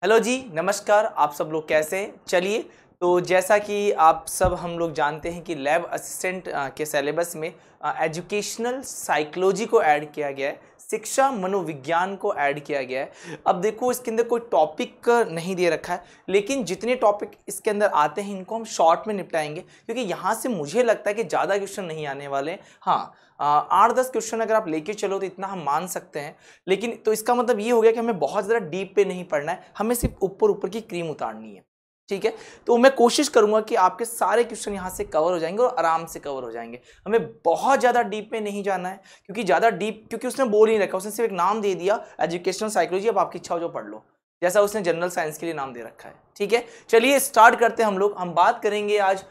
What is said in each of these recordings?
Hello जी, नमस्कार। आप सब लोग कैसे हैं? चलिए, तो जैसा कि आप सब हम लोग जानते हैं कि लैब असिस्टेंट के सिलेबस में एजुकेशनल साइकोलॉजी को ऐड किया गया है, शिक्षा मनोविज्ञान को ऐड किया गया है। अब देखो, इसके अंदर कोई टॉपिक नहीं दे रखा है, लेकिन जितने टॉपिक इसके अंदर आते हैं इनको हम शॉर्ट में निपटाएंगे, क्योंकि यहाँ से मुझे लगता है कि ज़्यादा क्वेश्चन नहीं आने वाले हैं। हाँ, 8-10 क्वेश्चन अगर आप लेके चलो तो इतना हम मान सकते हैं, लेकिन तो इसका मतलब ये हो गया कि हमें बहुत ज़्यादा डीप पे नहीं पढ़ना है, हमें सिर्फ ऊपर ऊपर की क्रीम उतारनी है। ठीक है, तो मैं कोशिश करूंगा कि आपके सारे क्वेश्चन यहाँ से कवर हो जाएंगे और आराम से कवर हो जाएंगे। हमें बहुत ज़्यादा डीप में नहीं जाना है, क्योंकि ज़्यादा डीप, क्योंकि उसने बोल नहीं रखा, उसने सिर्फ एक नाम दे दिया एजुकेशनल साइकोलॉजी। अब आपकी इच्छा हो जो पढ़ लो, जैसा उसने जनरल साइंस के लिए नाम दे रखा है। ठीक है, चलिए स्टार्ट करते हैं। हम बात करेंगे आज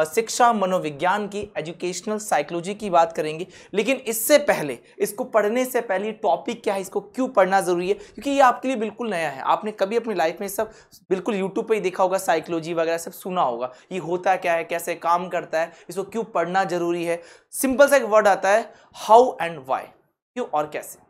शिक्षा मनोविज्ञान की, एजुकेशनल साइकोलॉजी की बात करेंगे। लेकिन इससे पहले, इसको पढ़ने से पहले टॉपिक क्या है, इसको क्यों पढ़ना जरूरी है, क्योंकि ये आपके लिए बिल्कुल नया है। आपने कभी अपनी लाइफ में सब बिल्कुल यूट्यूब पे ही देखा होगा, साइकोलॉजी वगैरह सब सुना होगा। ये होता क्या है, कैसे काम करता है, इसको क्यों पढ़ना जरूरी है। सिंपल सा एक वर्ड आता है, हाउ एंड व्हाई, क्यों और कैसे।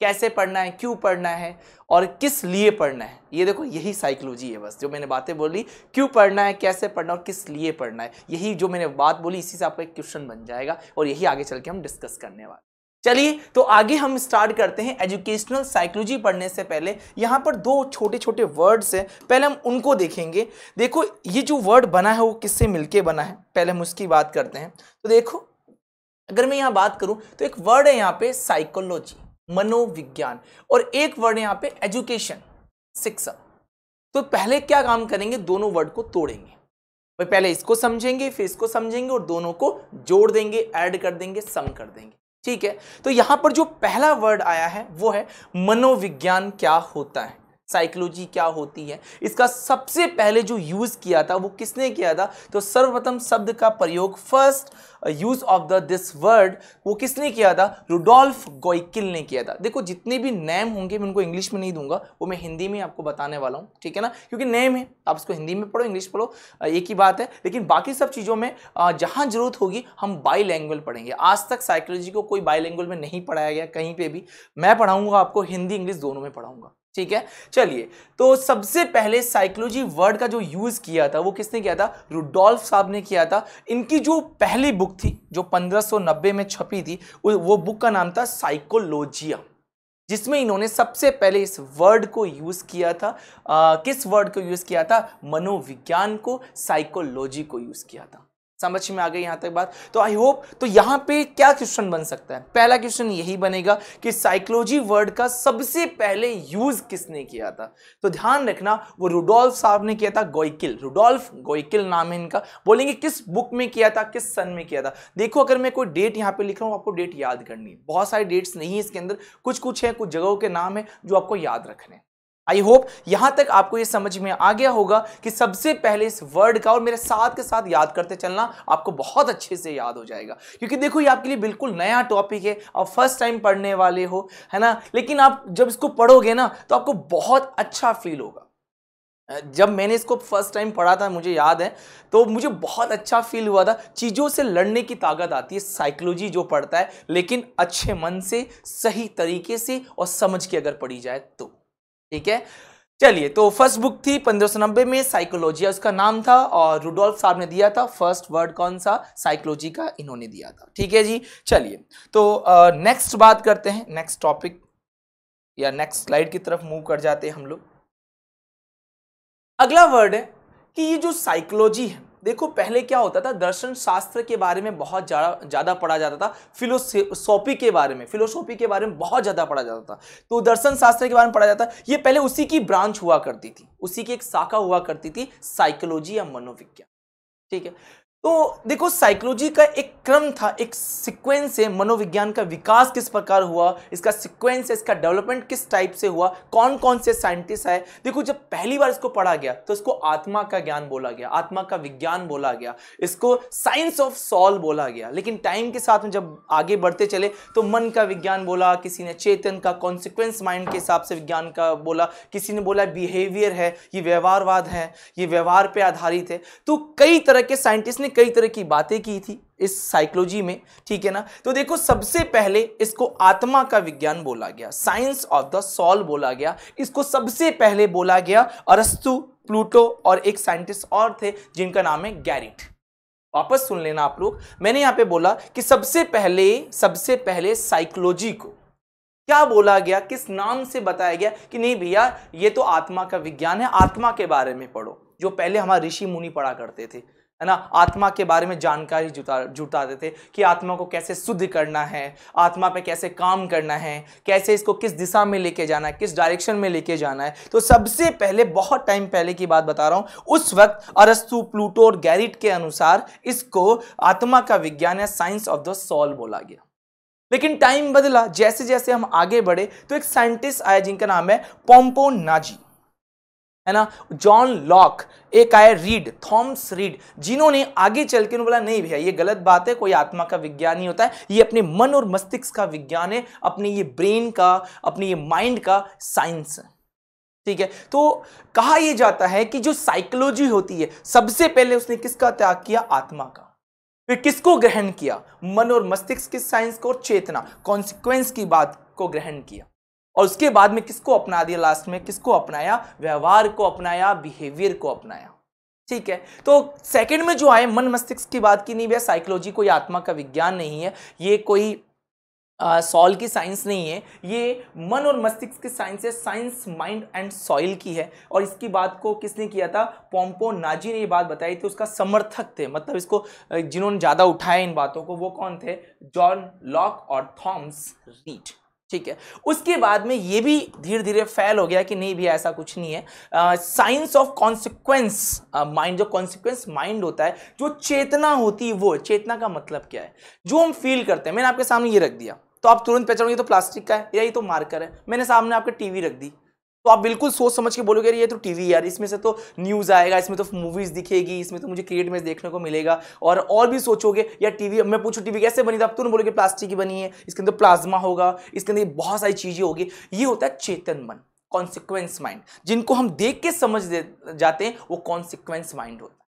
कैसे पढ़ना है, क्यों पढ़ना है और किस लिए पढ़ना है। ये देखो, यही साइकोलॉजी है। बस जो मैंने बातें बोली, क्यों पढ़ना है, कैसे पढ़ना और किस लिए पढ़ना है, यही जो मैंने बात बोली, इसी से आपका एक क्वेश्चन बन जाएगा और यही आगे चल के हम डिस्कस करने वाले। चलिए, तो आगे हम स्टार्ट करते हैं। एजुकेशनल साइकोलॉजी पढ़ने से पहले यहाँ पर दो छोटे छोटे वर्ड्स हैं, पहले हम उनको देखेंगे। देखो, ये जो वर्ड बना है वो किससे मिलके बना है, पहले हम उसकी बात करते हैं। तो देखो, अगर मैं यहाँ बात करूं तो एक वर्ड है यहाँ पे साइकोलॉजी, मनोविज्ञान, और एक वर्ड है यहाँ पे एजुकेशन, शिक्षा। तो पहले क्या काम करेंगे, दोनों वर्ड को तोड़ेंगे। भाई पहले इसको समझेंगे, फिर इसको समझेंगे और दोनों को जोड़ देंगे, ऐड कर देंगे, सम कर देंगे। ठीक है, तो यहां पर जो पहला वर्ड आया है वो है मनोविज्ञान। क्या होता है, साइकोलॉजी क्या होती है, इसका सबसे पहले जो यूज किया था वो किसने किया था, तो सर्वप्रथम शब्द का प्रयोग, first use of this word, वो किसने किया था, रुडोल्फ गोइकिल ने किया था। देखो, जितने भी नेम होंगे मैं उनको इंग्लिश में नहीं दूंगा, वो मैं हिंदी में आपको बताने वाला हूं। ठीक है ना, क्योंकि नेम है, आप इसको हिंदी में पढ़ो, इंग्लिश पढ़ो, एक ही बात है। लेकिन बाकी सब चीजों में जहां जरूरत होगी हम बाईलैंग्वेज पढ़ेंगे। आज तक साइकोलॉजी को कोई बाईलैंग्वेज में नहीं पढ़ाया गया कहीं पे भी। मैं पढ़ाऊंगा आपको हिंदी इंग्लिश दोनों में पढ़ाऊंगा। ठीक है, चलिए, तो सबसे पहले साइकोलॉजी वर्ड का जो यूज किया था वो किसने किया था, रुडोल्फ साहब ने किया था। इनकी जो पहली बुक थी जो 1590 में छपी थी, वो बुक का नाम था साइकोलॉजिया, जिसमें इन्होंने सबसे पहले इस वर्ड को यूज किया था। किस वर्ड को यूज किया था, मनोविज्ञान को, साइकोलॉजी को यूज किया था। समझ में आ गई यहां तक बात। तो आई होप, तो यहां पे क्या क्वेश्चन बन सकता है, पहला क्वेश्चन यही बनेगा कि साइकोलॉजी वर्ड का सबसे पहले यूज किसने किया था। तो ध्यान रखना, वो रुडोल्फ साहब ने किया था, गोइकिल, रुडोल्फ गोइकिल नाम है इनका। बोलेंगे किस बुक में किया था, किस सन में किया था। देखो, अगर मैं कोई डेट यहां पे लिख रहा हूं, आपको डेट याद करनी है। बहुत सारी डेट्स नहीं है इसके अंदर, कुछ है, कुछ जगहों के नाम है जो आपको याद रखने हैं। आई होप यहां तक आपको ये समझ में आ गया होगा कि सबसे पहले इस वर्ड का, और मेरे साथ के साथ याद करते चलना, आपको बहुत अच्छे से याद हो जाएगा। क्योंकि देखो, ये आपके लिए बिल्कुल नया टॉपिक है, आप फर्स्ट टाइम पढ़ने वाले हो, है ना। लेकिन आप जब इसको पढ़ोगे ना तो आपको बहुत अच्छा फील होगा। जब मैंने इसको फर्स्ट टाइम पढ़ा था, मुझे याद है, तो मुझे बहुत अच्छा फील हुआ था। चीज़ों से लड़ने की ताकत आती है साइकोलॉजी जो पढ़ता है, लेकिन अच्छे मन से, सही तरीके से और समझ के अगर पढ़ी जाए तो। ठीक है, चलिए, तो फर्स्ट बुक थी 1590 में, साइकोलॉजी उसका नाम था, और रुडोल्फ साहब ने दिया था। फर्स्ट वर्ड कौन सा, साइकोलॉजी का इन्होंने दिया था। ठीक है जी, चलिए, तो नेक्स्ट बात करते हैं, नेक्स्ट टॉपिक या नेक्स्ट स्लाइड की तरफ मूव कर जाते हैं हम लोग। अगला वर्ड है कि ये जो साइकोलॉजी है, देखो पहले क्या होता था, दर्शन शास्त्र के बारे में बहुत ज्यादा पढ़ा जाता था, फिलोसॉफी के बारे में बहुत ज्यादा पढ़ा जाता था। तो दर्शन शास्त्र के बारे में पढ़ा जाता, ये पहले उसी की ब्रांच हुआ करती थी, उसी की एक शाखा हुआ करती थी, साइकोलॉजी या मनोविज्ञान। ठीक है, तो देखो, साइकोलॉजी का एक क्रम था, एक सीक्वेंस है, मनोविज्ञान का विकास किस प्रकार हुआ, इसका सीक्वेंस है, इसका डेवलपमेंट किस टाइप से हुआ, कौन कौन से साइंटिस्ट आए। देखो, जब पहली बार इसको पढ़ा गया तो इसको आत्मा का ज्ञान बोला गया, आत्मा का विज्ञान बोला गया, इसको साइंस ऑफ सॉल बोला गया। लेकिन टाइम के साथ में जब आगे बढ़ते चले तो मन का विज्ञान बोला, किसी ने चेतन का, कॉन्सिक्वेंस माइंड के हिसाब से विज्ञान का बोला, किसी ने बोला बिहेवियर है, ये व्यवहारवाद है, ये व्यवहार पे आधारित है। तो कई तरह के साइंटिस्ट ने कई तरह की बातें की थी इस साइकोलॉजी में, ठीक है ना। तो देखो सबसे पहले इसको आत्मा का विज्ञान बोला गया, साइंस ऑफ द सोल बोला गया। इसको सबसे पहले बोला गया अरस्तु, प्लूटो और एक साइंटिस्ट और थे जिनका नाम है गैरिट। वापस सुन लेना आप लोग, मैंने यहां पे बोला कि सबसे पहले साइकोलॉजी को क्या बोला गया, किस नाम से बताया गया कि नहीं भैया ये तो आत्मा का विज्ञान है, आत्मा के बारे में पढ़ो। जो पहले हमारे ऋषि मुनि पढ़ा करते थे, है ना, आत्मा के बारे में जानकारी जुटाते थे कि आत्मा को कैसे शुद्ध करना है, आत्मा पे कैसे काम करना है, कैसे इसको किस दिशा में लेके जाना है, किस डायरेक्शन में लेके जाना है। तो सबसे पहले, बहुत टाइम पहले की बात बता रहा हूं, उस वक्त अरस्तु, प्लूटो और गैरिट के अनुसार इसको आत्मा का विज्ञान या साइंस ऑफ द सोल बोला गया। लेकिन टाइम बदला, जैसे जैसे हम आगे बढ़े तो एक साइंटिस्ट आया जिनका नाम है पोम्पोनाजी, है ना, जॉन लॉक, एक आया रीड, थॉमस रीड, जिन्होंने आगे चल के बोला नहीं भैया ये गलत बात है, कोई आत्मा का विज्ञान नहीं होता है, ये अपने मन और मस्तिष्क का विज्ञान है, अपने ये ब्रेन का, अपने ये माइंड का साइंस है, ठीक है। तो कहा यह जाता है कि जो साइकोलॉजी होती है, सबसे पहले उसने किसका त्याग किया, आत्मा का। फिर किसको ग्रहण किया, मन और मस्तिष्क की साइंस को, और चेतना, कॉन्सिक्वेंस की बात को ग्रहण किया। और उसके बाद में किसको अपना दिया, लास्ट में किसको अपनाया, व्यवहार को अपनाया, बिहेवियर को अपनाया, ठीक है। तो सेकंड में जो आए मन मस्तिष्क की बात की, नहीं भैया साइकोलॉजी कोई आत्मा का विज्ञान नहीं है, ये कोई सॉल की साइंस नहीं है, ये मन और मस्तिष्क की साइंस है, साइंस माइंड एंड सॉइल की है। और इसकी बात को किसने किया था, पोम्पोनाजी ने ये बात बताई थी, उसका समर्थक थे, मतलब इसको जिन्होंने ज्यादा उठाया इन बातों को, वो कौन थे, जॉन लॉक और थॉमस रीड, ठीक है। उसके बाद में ये भी धीरे धीरे फैल हो गया कि नहीं भी ऐसा कुछ नहीं है। साइंस ऑफ कॉन्सिक्वेंस माइंड, जो कॉन्सिक्वेंस माइंड होता है, जो चेतना होती है, वो चेतना का मतलब क्या है, जो हम फील करते हैं। मैंने आपके सामने ये रख दिया तो आप तुरंत पहचानोगे ये तो प्लास्टिक का है या ये तो मार्कर है। मैंने सामने आपके टीवी रख दी तो आप बिल्कुल सोच समझ के बोलोगे ये तो टीवी यार, इसमें से तो न्यूज़ आएगा, इसमें तो मूवीज दिखेगी, इसमें तो मुझे क्रिकेट मैच देखने को मिलेगा। और भी सोचोगे यार टीवी, मैं पूछूं टीवी कैसे बनी, तो आप तुरंत बोलोगे प्लास्टिक की बनी है, इसके अंदर प्लाज्मा होगा, इसके अंदर बहुत सारी चीजें होगी। ये होता है चेतन मन, कॉन्सिक्वेंस माइंड। जिनको हम देख के समझ जाते हैं वो कॉन्सिक्वेंस माइंड होता है।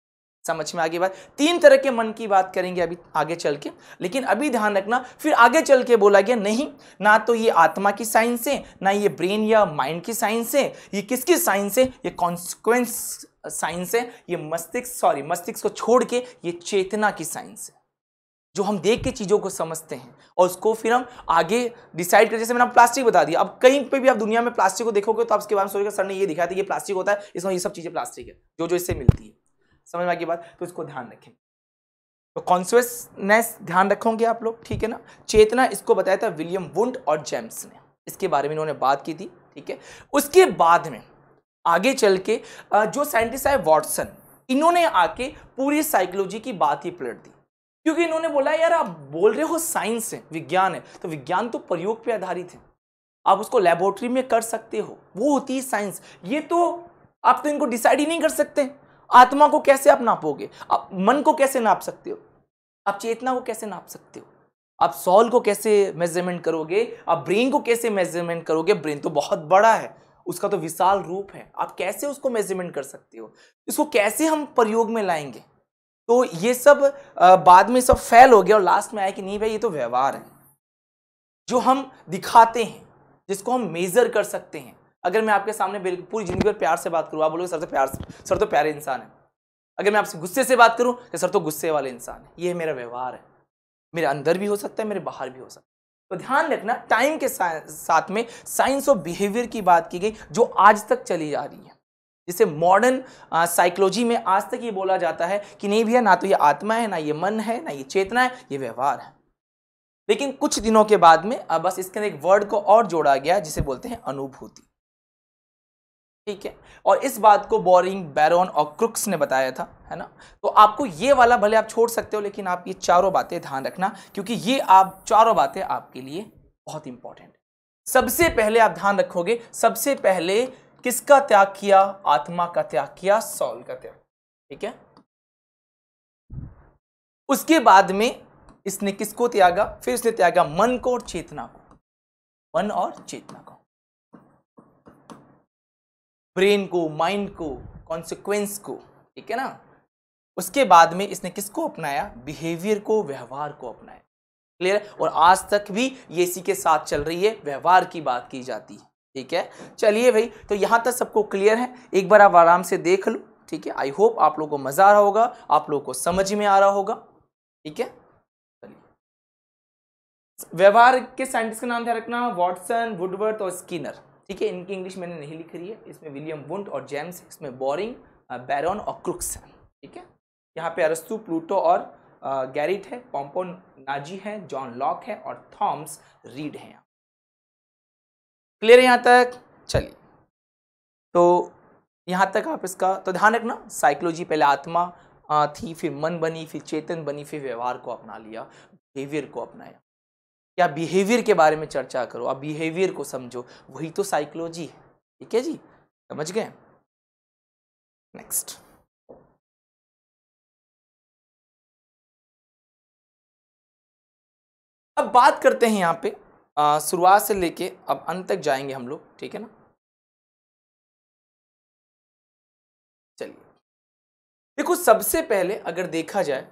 समझ में आगे बात। तीन तरह के मन की बात करेंगे अभी आगे चल के, लेकिन अभी ध्यान रखना, फिर आगे चल के बोला गया नहीं, ना तो ये आत्मा की साइंस है, ना ये ब्रेन या माइंड की साइंस है, ये किसकी साइंस है, ये कॉन्सिक्वेंस साइंस है, ये मस्तिष्क को छोड़ के ये चेतना की साइंस है, जो हम देख के चीजों को समझते हैं और उसको फिर हम आगे डिसाइड कर। जैसे मैंने प्लास्टिक बता दिया, अब कहीं पे भी आप दुनिया में प्लास्टिक को देखोगे तो आप इसके बारे में सोचोगे सर ने ये दिखाया था ये प्लास्टिक होता है, इसमें ये सब चीजें प्लास्टिक है, जो इससे मिलती है। समझ में आ गई बात, तो इसको ध्यान रखें। तो कॉन्शियसनेस ध्यान रखोगे आप लोग, ठीक है ना। चेतना, इसको बताया था विलियम वुंड और जेम्स ने, इसके बारे में इन्होंने बात की थी, ठीक है। उसके बाद में आगे चल के जो साइंटिस्ट है वॉटसन, इन्होंने आके पूरी साइकोलॉजी की बात ही पलट दी, क्योंकि इन्होंने बोला यार आप बोल रहे हो साइंस है, विज्ञान है, तो विज्ञान तो प्रयोग पे आधारित है, आप उसको लेबोरेटरी में कर सकते हो, वो होती है साइंस। ये तो आप तो इनको डिसाइड ही नहीं कर सकते। आत्मा को कैसे आप नापोगे, आप मन को कैसे नाप सकते हो, आप चेतना को कैसे नाप सकते हो, आप सॉल को कैसे मेजरमेंट करोगे, आप ब्रेन को कैसे मेजरमेंट करोगे, ब्रेन तो बहुत बड़ा है, उसका तो विशाल रूप है, आप कैसे उसको मेजरमेंट कर सकते हो, इसको कैसे हम प्रयोग में लाएंगे। तो ये सब बाद में सब फेल हो गया और लास्ट में आया कि नहीं भाई ये तो व्यवहार है, जो हम दिखाते हैं, जिसको हम मेजर कर सकते हैं। अगर मैं आपके सामने पूरी जिंदगी पर प्यार से बात करूँ, आप बोलोगे सर तो प्यारे इंसान है। अगर मैं आपसे गुस्से से बात करूं तो सर तो गुस्से वाले इंसान है। ये मेरा व्यवहार है, मेरे अंदर भी हो सकता है, मेरे बाहर भी हो सकता है। तो ध्यान रखना, टाइम के साथ में साइंस ऑफ बिहेवियर की बात की गई, जो आज तक चली जा रही है, जिसे मॉडर्न साइकोलॉजी में आज तक ये बोला जाता है कि नहीं भैया ना तो ये आत्मा है, ना ये मन है, ना ये चेतना है, ये व्यवहार है। लेकिन कुछ दिनों के बाद में बस इसके अंदर एक वर्ड को और जोड़ा गया जिसे बोलते हैं अनुभूति, ठीक है। और इस बात को बोरिंग, बैरोन और क्रुक्स ने बताया था, है ना। तो आपको ये वाला भले आप छोड़ सकते हो, लेकिन आप ये चारों बातें ध्यान रखना, क्योंकि ये आप चारों बातें आपके लिए बहुत इंपॉर्टेंट है। सबसे पहले आप ध्यान रखोगे, सबसे पहले किसका त्याग किया, आत्मा का त्याग किया, सॉल का त्याग, ठीक है। उसके बाद में इसने किसको त्यागा, फिर इसने त्यागा मन को और चेतना को, मन और चेतना को, ब्रेन को, माइंड को, कॉन्सिक्वेंस को, ठीक है ना। उसके बाद में इसने किसको अपनाया? बिहेवियर को, व्यवहार को अपनाया। क्लियर है? और आज तक भी ये इसी के साथ चल रही है, व्यवहार की बात की जाती है। ठीक है, चलिए भाई, तो यहां तक सबको क्लियर है? एक बार आप आराम से देख लो। ठीक है, आई होप आप लोगों को मजा आ रहा होगा, आप लोगों को समझ में आ रहा होगा। ठीक है, व्यवहार के साइंटिस्ट का नाम ध्यान रखना, वॉटसन, वुडवर्थ और स्किनर। ठीक है, इनकी इंग्लिश मैंने नहीं लिख रही है, इसमें विलियम वुंड और जेम्स, इसमें बोरिंग, बैरन और क्रुक्स है। ठीक है, यहाँ पे अरस्तु, प्लूटो और गैरिट है, पॉम्पो नाजी है, जॉन लॉक है और थॉमस रीड है। क्लियर है यहाँ तक? चलिए, तो यहाँ तक आप इसका तो ध्यान रखना। साइकोलॉजी पहले आत्मा थी, फिर मन बनी, फिर चेतन बनी, फिर व्यवहार को अपना लिया, बिहेवियर को अपनाया। क्या बिहेवियर के बारे में चर्चा करो, आप बिहेवियर को समझो, वही तो साइकोलॉजी है। ठीक है जी, समझ गए? नेक्स्ट, अब बात करते हैं यहाँ पे शुरुआत से लेके अब अंत तक जाएंगे हम लोग। ठीक है ना, चलिए देखो, सबसे पहले अगर देखा जाए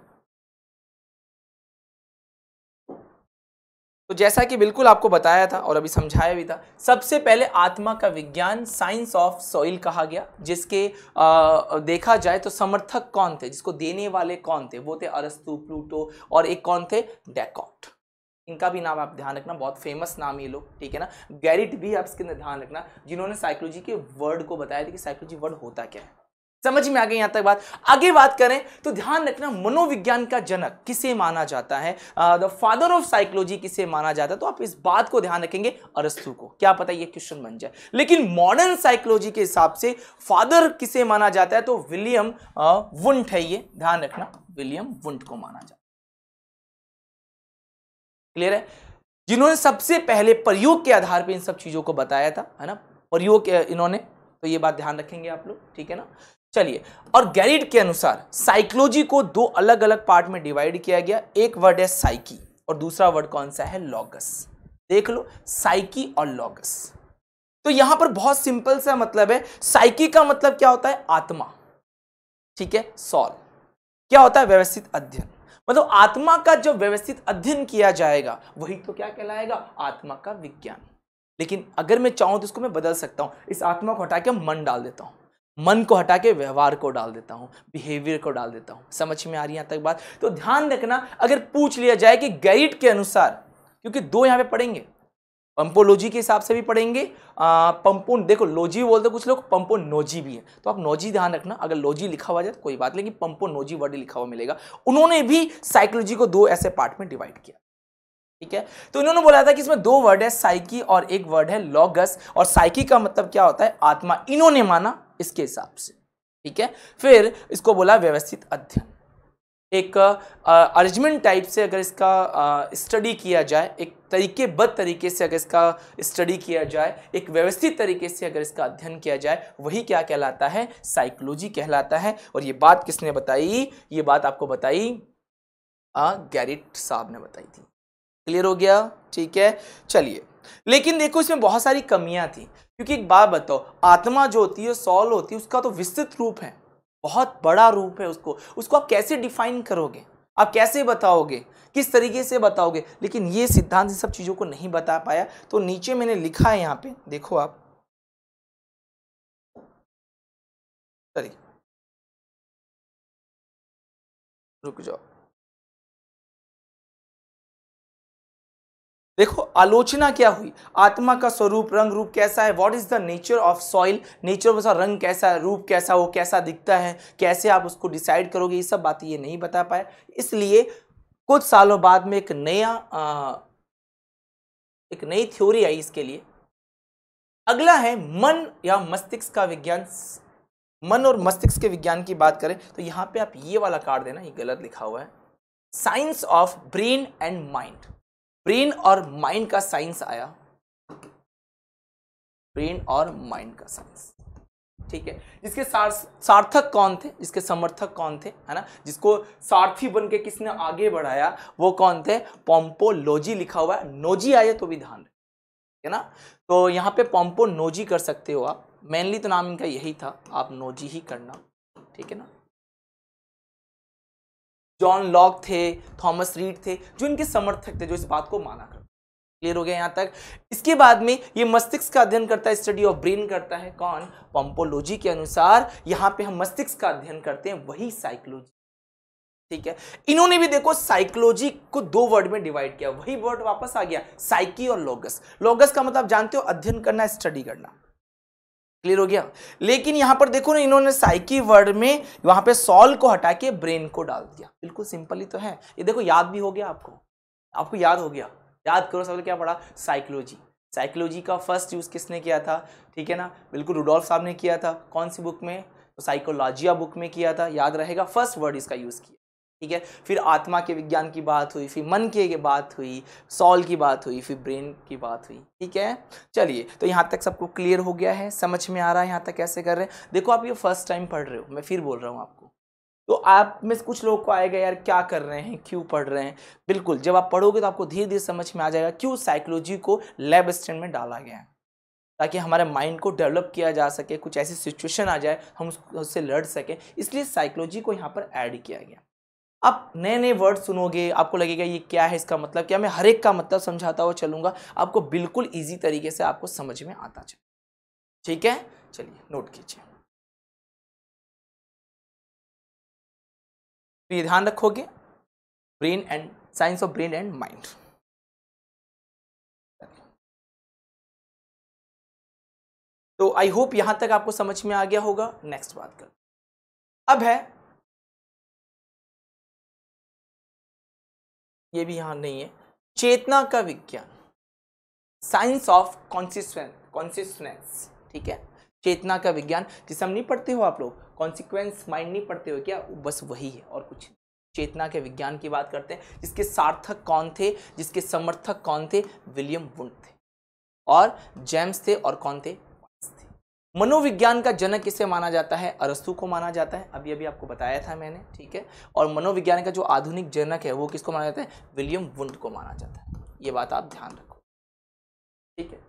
तो जैसा कि बिल्कुल आपको बताया था और अभी समझाया भी था, सबसे पहले आत्मा का विज्ञान साइंस ऑफ सॉइल कहा गया, जिसके देखा जाए तो समर्थक कौन थे, जिसको देने वाले कौन थे? वो थे अरस्तु, प्लूटो और एक कौन थे? डेकार्ट। इनका भी नाम आप ध्यान रखना, बहुत फेमस नाम ये लोग। ठीक है ना, गैरिट भी आप इसके अंदर ध्यान रखना, जिन्होंने साइकोलॉजी के वर्ड को बताया था कि साइकोलॉजी वर्ड होता क्या है। समझ में आ गई यहां तक बात? आगे बात करें तो ध्यान रखना, मनोविज्ञान का जनक किसे माना जाता है, द फादर ऑफ साइकोलॉजी किसे माना जाता है? तो आप इस बात को ध्यान रखेंगे, अरस्तु को। क्या पता ये क्वेश्चन बन जाए। लेकिन मॉडर्न साइकोलॉजी के हिसाब से फादर किसे माना जाता है? तो विलियम वुंट है, ये ध्यान रखना, विलियम वुंट को माना जाता है। क्लियर है? जिन्होंने सबसे पहले प्रयोग के आधार पर इन सब चीजों को बताया था, है ना, प्रयोग इन्होंने, तो ये बात ध्यान रखेंगे आप लोग। ठीक है ना, चलिए, और गैरिट के अनुसार साइकोलॉजी को दो अलग अलग पार्ट में डिवाइड किया गया। एक वर्ड है साइकी और दूसरा वर्ड कौन सा है? लॉगस। देख लो, साइकी और लॉगस। तो यहां पर बहुत सिंपल सा मतलब है। साइकी का मतलब क्या होता है? आत्मा। ठीक है, सॉल क्या होता है? व्यवस्थित अध्ययन। मतलब आत्मा का जो व्यवस्थित अध्ययन किया जाएगा वही तो क्या कहलाएगा? आत्मा का विज्ञान। लेकिन अगर मैं चाहूं तो इसको मैं बदल सकता हूं, इस आत्मा को हटा के मन डाल देता हूं, मन को हटा के व्यवहार को डाल देता हूं, बिहेवियर को डाल देता हूं। समझ में आ रही है यहां तक बात? तो ध्यान रखना, अगर पूछ लिया जाए कि गैरिट के अनुसार, क्योंकि दो यहां पे पढ़ेंगे, पंपोलॉजी के हिसाब से भी पढ़ेंगे, पंपो, देखो लॉजी बोलते कुछ लोग, पंपोनोजी भी है, तो आप नोजी ध्यान रखना। अगर लॉजी लिखा हुआ जाए तो कोई बात, लेकिन पंपोनोजी वर्ड लिखा हुआ मिलेगा। उन्होंने भी साइकोलॉजी को दो ऐसे पार्ट में डिवाइड किया। ठीक है, तो इन्होंने बोला था कि इसमें दो वर्ड है, साइकी और एक वर्ड है लॉगस। और साइकी का मतलब क्या होता है? आत्मा, इन्होंने माना इसके हिसाब से। ठीक है, फिर इसको बोला व्यवस्थित अध्ययन। एक अरेंजमेंट टाइप से अगर इसका स्टडी किया जाए, एक तरीकेबद्ध तरीके से अगर इसका स्टडी किया जाए, एक व्यवस्थित तरीके से अगर इसका अध्ययन किया जाए, वही क्या कहलाता है? साइकोलॉजी कहलाता है। और ये बात किसने बताई? ये बात आपको बताई गैरिट साहब ने बताई थी। क्लियर हो गया? ठीक है, चलिए, लेकिन देखो इसमें बहुत सारी कमियां थी, क्योंकि एक बात बताओ, आत्मा जो होती है, सॉल होती है, उसका तो विस्तृत रूप है, बहुत बड़ा रूप है। उसको आप कैसे डिफाइन करोगे? आप कैसे बताओगे? किस तरीके से बताओगे? लेकिन ये सिद्धांत इन सब चीजों को नहीं बता पाया। तो नीचे मैंने लिखा है, यहां पे देखो आप, चलिए रुक जाओ, देखो आलोचना क्या हुई, आत्मा का स्वरूप, रंग रूप कैसा है, what is the nature of soil, nature उसका रंग कैसा है, रूप कैसा, वो कैसा दिखता है, कैसे आप उसको डिसाइड करोगे, ये सब बातें ये नहीं बता पाए। इसलिए कुछ सालों बाद में एक नई थ्योरी आई इसके लिए। अगला है मन या मस्तिष्क का विज्ञान। मन और मस्तिष्क के विज्ञान की बात करें तो यहां पे आप ये वाला काट देना, ये गलत लिखा हुआ है, science of brain and mind. Brain और माइंड का साइंस आया, ब्रेन और माइंड का साइंस। ठीक है, जिसके सार्थक कौन थे, जिसके समर्थक कौन थे, है ना, जिसको सारथी बन के किसने आगे बढ़ाया, वो कौन थे? पोम्पोलॉजी लिखा हुआ है, नोजी आए तो भी ध्यान रखें, है ना। तो यहाँ पे पोम्पोनोजी कर सकते हो आप, मेनली तो नाम इनका यही था, आप नोजी ही करना। ठीक है ना, जॉन लॉक थे, थॉमस रीड थे, जो इनके समर्थक थे, जो इस बात को माना करते। क्लियर हो गया यहाँ तक। इसके बाद में ये मस्तिष्क का अध्ययन करता है, स्टडी ऑफ ब्रेन करता है कौन? पोम्पोलॉजी के अनुसार यहाँ पे हम मस्तिष्क का अध्ययन करते हैं, वही साइकोलॉजी। ठीक है, इन्होंने भी देखो साइकोलॉजी को दो वर्ड में डिवाइड किया, वही वर्ड वापस आ गया, साइकी और लोगस। लोगस का मतलब जानते हो, अध्ययन करना, स्टडी करना। क्लियर हो गया। लेकिन यहां पर देखो ना, इन्होंने साइकी वर्ड में वहां पे सॉल को हटा के ब्रेन को डाल दिया। बिल्कुल सिंपल ही तो है ये। देखो याद भी हो गया आपको याद हो गया। याद करो सबसे क्या पढ़ा? साइकोलॉजी। साइकोलॉजी का फर्स्ट यूज किसने किया था? ठीक है ना, बिल्कुल रुडोल्फ साहब ने किया था। कौन सी बुक में? तो साइकोलॉजिया बुक में किया था, याद रहेगा। फर्स्ट वर्ड इसका यूज किया। ठीक है, फिर आत्मा के विज्ञान की बात हुई, फिर मन की बात हुई, सॉल की बात हुई, फिर ब्रेन की बात हुई। ठीक है, चलिए तो यहाँ तक सबको क्लियर हो गया है, समझ में आ रहा है यहाँ तक कैसे कर रहे हैं? देखो आप ये फर्स्ट टाइम पढ़ रहे हो, मैं फिर बोल रहा हूँ आपको, तो आप में से कुछ लोगों को आएगा यार क्या कर रहे हैं, क्यों पढ़ रहे हैं। बिल्कुल, जब आप पढ़ोगे तो आपको धीरे धीरे समझ में आ जाएगा क्यों साइकोलॉजी को लैब असिस्टेंट में डाला गया है, ताकि हमारे माइंड को डेवलप किया जा सके, कुछ ऐसी सिचुएशन आ जाए हम उससे लड़ सकें, इसलिए साइकोलॉजी को यहाँ पर ऐड किया गया। आप नए नए वर्ड सुनोगे, आपको लगेगा ये क्या है, इसका मतलब क्या। मैं हर एक का मतलब समझाता हुआ चलूंगा, आपको बिल्कुल इजी तरीके से आपको समझ में आता चले। ठीक है, चलिए नोट कीजिए। तो ये ध्यान रखोगे, brain and science of brain and mind. तो आई होप यहां तक आपको समझ में आ गया होगा। नेक्स्ट बात कर, अब है, ये भी यहां नहीं है, चेतना का विज्ञान, साइंस ऑफ कॉन्सियसनेस। ठीक है, चेतना का विज्ञान, जिसे हम नहीं पढ़ते हो आप लोग, कॉन्सिक्वेंस माइंड नहीं पढ़ते हो क्या? बस वही है और कुछ नहीं। चेतना के विज्ञान की बात करते हैं, जिसके सार्थक कौन थे, जिसके समर्थक कौन थे? विलियम वुंट थे और जेम्स थे, और कौन थे? मनोविज्ञान का जनक किसे माना जाता है? अरस्तु को माना जाता है, अभी अभी आपको बताया था मैंने। ठीक है, और मनोविज्ञान का जो आधुनिक जनक है वो किसको माना जाता है? विलियम वुंट को माना जाता है। ये बात आप ध्यान रखो। ठीक है,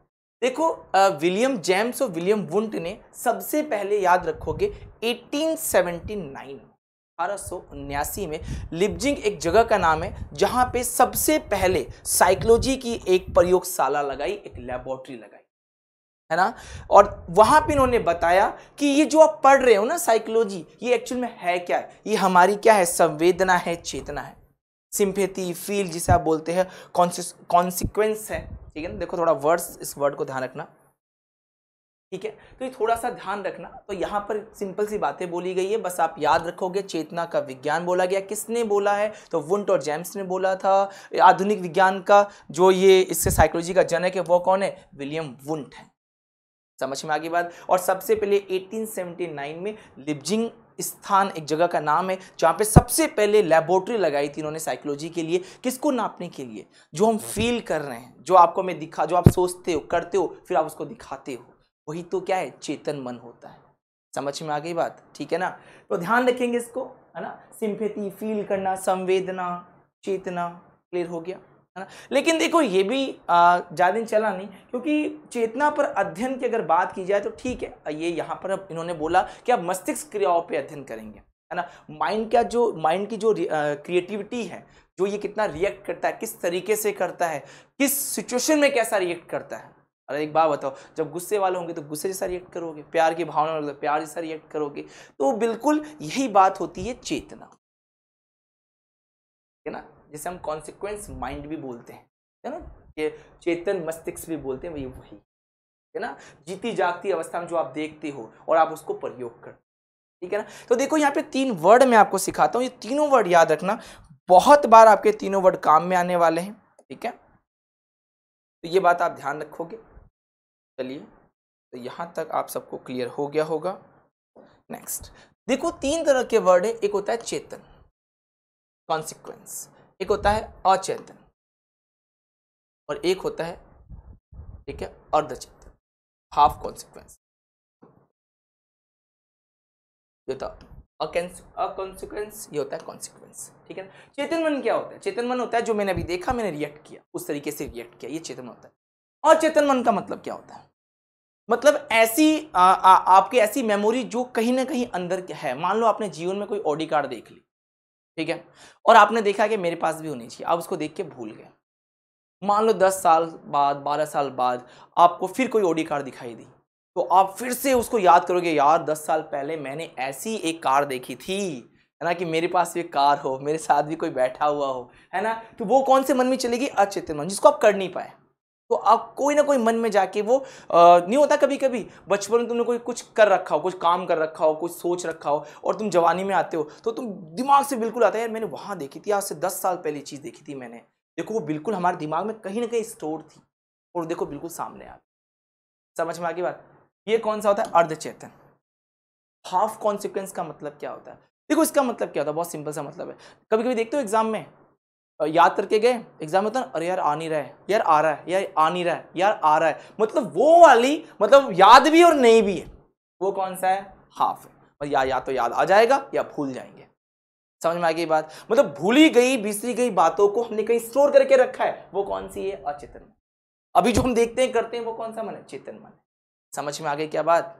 देखो विलियम जेम्स और विलियम वुंट ने सबसे पहले, याद रखोगे, 1879 में लिप्जिंग एक जगह का नाम है, जहां पे सबसे पहले साइकोलॉजी की एक प्रयोगशाला लगाई, एक लेबोरेटरी लगाई, है ना। और वहां पे इन्होंने बताया कि ये जो आप पढ़ रहे हो ना साइकोलॉजी, ये एक्चुअल में है क्या है? ये हमारी क्या है? संवेदना है, चेतना है, सिंपैथी, फील जिसे आप बोलते हैं, कॉन्सिक्वेंस है। ठीक है ना, देखो थोड़ा वर्ड्स, इस वर्ड को ध्यान रखना। ठीक है, तो ये थोड़ा सा ध्यान रखना। तो यहाँ पर सिंपल सी बातें बोली गई है, बस आप याद रखोगे। चेतना का विज्ञान बोला गया, किसने बोला है? तो वुंट और जेम्स ने बोला था। आधुनिक विज्ञान का जो ये इससे साइकोलॉजी का जनक है वो कौन है? विलियम वुंट है। समझ में आ गई बात। और सबसे पहले 1879 में लिप्जिंग स्थान एक जगह का नाम है, जहां पे सबसे पहले लेबोरेटरी लगाई थी इन्होंने साइकोलॉजी के लिए। किसको नापने के लिए? जो हम फील कर रहे हैं, जो आपको मैं दिखा, जो आप सोचते हो, करते हो, फिर आप उसको दिखाते हो, वही तो क्या है? चेतन मन होता है। समझ में आ गई बात? ठीक है ना, तो ध्यान रखेंगे इसको, है ना। सिंपैथी, फील करना, संवेदना, चेतना, क्लियर हो गया, है ना। लेकिन देखो ये भी ज़्यादा दिन चला नहीं, क्योंकि चेतना पर अध्ययन की अगर बात की जाए तो ठीक है, ये यहाँ पर अब इन्होंने बोला कि आप मस्तिष्क क्रियाओं पे अध्ययन करेंगे, है ना। माइंड की जो क्रिएटिविटी है, जो ये कितना रिएक्ट करता है, किस तरीके से करता है, किस सिचुएशन में कैसा रिएक्ट करता है। अरे एक बात बताओ, जब गुस्से वाले होंगे तो गुस्से जैसा रिएक्ट करोगे, प्यार की भावना होगी तो प्यार जैसा रिएक्ट करोगे। तो बिल्कुल यही बात होती है चेतना, है ना, जिसे हम कॉन्सिक्वेंस माइंड भी बोलते हैं, है ना, ये चेतन मस्तिष्क भी बोलते हैं, वही है ना। जीती जागती अवस्था में जो आप देखते हो और आप उसको प्रयोग करते, ठीक है ना। तो देखो यहाँ पे 3 वर्ड मैं आपको सिखाता हूँ, ये तीनों वर्ड याद रखना, बहुत बार आपके तीनों वर्ड काम में आने वाले हैं, ठीक है। तो ये बात आप ध्यान रखोगे। चलिए, तो यहाँ तक आप सबको क्लियर हो गया होगा। नेक्स्ट देखो, 3 तरह के वर्ड है, एक होता है चेतन, कॉन्सिक्वेंस, एक होता है अचेतन, और एक होता है, ठीक है, अर्धचेतन, हाफ कॉन्सिक्वेंस। ये होता है अकॉन्सिक्वेंस, ये होता है कॉन्सिक्वेंस, ठीक है। चेतन मन क्या होता है? चेतन मन होता है जो मैंने अभी देखा, मैंने रिएक्ट किया, उस तरीके से रिएक्ट किया, ये चेतन होता है। अचेतन मन का मतलब क्या होता है? मतलब ऐसी आपकी ऐसी मेमोरी जो कहीं ना कहीं अंदर है। मान लो आपने जीवन में कोई ऑडी कार देख ली, ठीक है। और आपने देखा कि मेरे पास भी होनी चाहिए, आप उसको देख के भूल गए। मान लो 10 साल बाद, 12 साल बाद आपको फिर कोई ऑडी कार दिखाई दी, तो आप फिर से उसको याद करोगे, यार 10 साल पहले मैंने ऐसी एक कार देखी थी, है ना, कि मेरे पास भी कार हो, मेरे साथ भी कोई बैठा हुआ हो, है ना। तो वो कौन से मन में चलेगी? अचेतन मन, जिसको आप कर नहीं पाए। तो आप कोई ना कोई मन में जाके वो नहीं होता, कभी कभी बचपन में तुमने कोई कुछ कर रखा हो, कुछ काम कर रखा हो, कुछ सोच रखा हो, और तुम जवानी में आते हो तो तुम दिमाग से बिल्कुल आता है, यार मैंने वहां देखी थी, आज से 10 साल पहले चीज देखी थी मैंने, देखो वो बिल्कुल हमारे दिमाग में कहीं ना कहीं स्टोर थी, और देखो बिल्कुल सामने आ। समझ में आ गई बात? ये कौन सा होता है? अर्धचेतन। हाफ कॉन्सिक्वेंस का मतलब क्या होता है? देखो इसका मतलब क्या होता है, बहुत सिंपल सा मतलब है। कभी कभी देखते हो एग्जाम में याद करके गए, एग्जाम में होता है, अरे यार आ नहीं रहा है, यार आ रहा है, यार आ नहीं रहा है, यार आ रहा है, मतलब वो वाली, मतलब याद भी और नहीं भी है, वो कौन सा है? हाफ है। या तो याद आ जाएगा या भूल जाएंगे। समझ में आ गई बात? मतलब भूली गई, बिसरी गई बातों को हमने कहीं स्टोर करके रखा है, वो कौन सी है? अचेतन मन। अभी जो हम देखते हैं करते हैं वो कौन सा मन है? चेतन मन। समझ में आ गई क्या बात?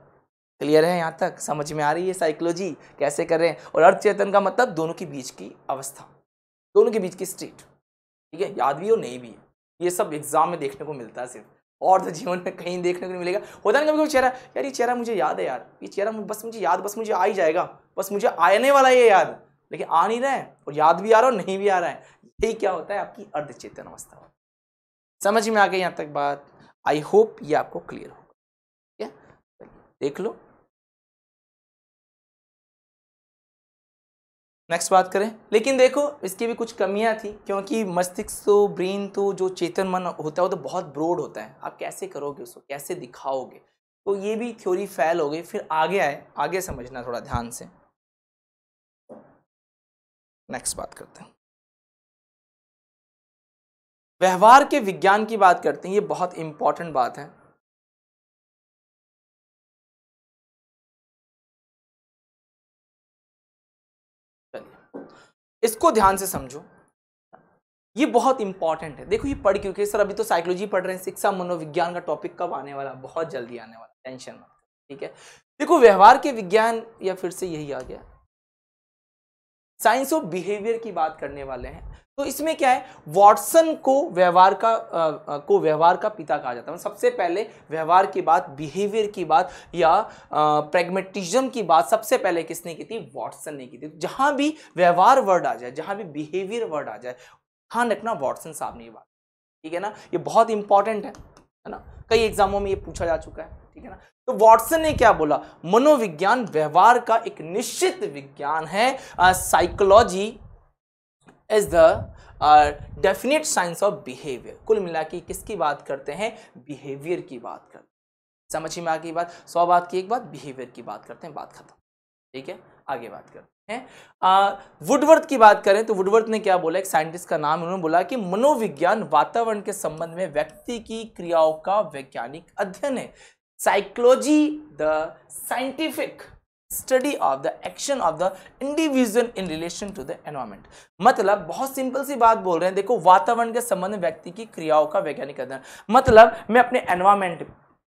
क्लियर है? यहां तक समझ में आ रही है साइकोलॉजी कैसे कर रहे हैं? और अर्धचेतन का मतलब दोनों के बीच की अवस्था, दोनों के बीच की स्टेट। ठीक है, याद भी और नहीं भी है। ये सब एग्जाम में देखने को मिलता है सिर्फ, और तो जीवन में कहीं देखने को नहीं मिलेगा। होता नहीं कभी चेहरा, यार ये चेहरा मुझे याद है, यार ये चेहरा बस मुझे याद, बस मुझे आ ही जाएगा, बस मुझे आने वाला है ये याद, लेकिन आ नहीं रहा है, और याद भी आ रहा है और नहीं भी आ रहा है। यही क्या होता है? आपकी अर्धचेतन अवस्था। समझ में आ गई यहां तक बात? आई होप ये आपको क्लियर होगा। ठीक है, देख लो। नेक्स्ट बात करें, लेकिन देखो इसकी भी कुछ कमियां थी, क्योंकि मस्तिष्क तो, ब्रेन तो, जो चेतन मन होता है वो तो बहुत ब्रॉड होता है, आप कैसे करोगे उसको, कैसे दिखाओगे? तो ये भी थ्योरी फेल हो गई। फिर आगे आए, आगे समझना थोड़ा ध्यान से। नेक्स्ट बात करते हैं, व्यवहार के विज्ञान की बात करते हैं। ये बहुत इंपॉर्टेंट बात है। चलिए इसको ध्यान से समझो, ये बहुत इंपॉर्टेंट है। देखो ये पढ़, क्योंकि सर अभी तो साइकोलॉजी पढ़ रहे हैं, शिक्षा मनोविज्ञान का टॉपिक कब आने वाला? बहुत जल्दी आने वाला, टेंशन मत। ठीक है, देखो व्यवहार के विज्ञान, या फिर से यही आ गया, साइंस ऑफ बिहेवियर की बात करने वाले हैं। तो इसमें क्या है, वॉटसन को व्यवहार का पिता कहा जाता है। सबसे पहले व्यवहार की बात, बिहेवियर की बात, या प्रैग्मेटिज्म की बात सबसे पहले किसने की थी? वॉटसन ने की थी। जहां भी व्यवहार वर्ड आ जाए, जहां भी बिहेवियर वर्ड आ जाए, ध्यान रखना वॉटसन साहब ने ये बात, ठीक है ना, ये बहुत इंपॉर्टेंट है ना, कई एग्जामों में ये पूछा जा चुका है। ठीक है ना, तो वॉटसन ने क्या बोला? मनोविज्ञान व्यवहार का एक निश्चित विज्ञान है। Psychology is the definite science of behaviour. कुल मिला के किसकी बात करते हैं? बिहेवियर की बात करते हैं। समझ में आ गई बात? 100 बात की एक बात, बिहेवियर की बात करते हैं, बात खत्म। ठीक है, आगे बात करते हैं। वुडवर्थ की बात करें तो वुडवर्थ ने क्या बोला, एक साइंटिस्ट का नाम, उन्होंने बोला कि मनोविज्ञान वातावरण के संबंध में व्यक्ति की क्रियाओं का वैज्ञानिक अध्ययन है। Psychology the scientific study of the action of the individual in relation to the environment. मतलब बहुत सिंपल सी बात बोल रहे हैं, देखो वातावरण के संबंध में व्यक्ति की क्रियाओं का वैज्ञानिक अध्ययन, मतलब मैं अपने एनवायरमेंट में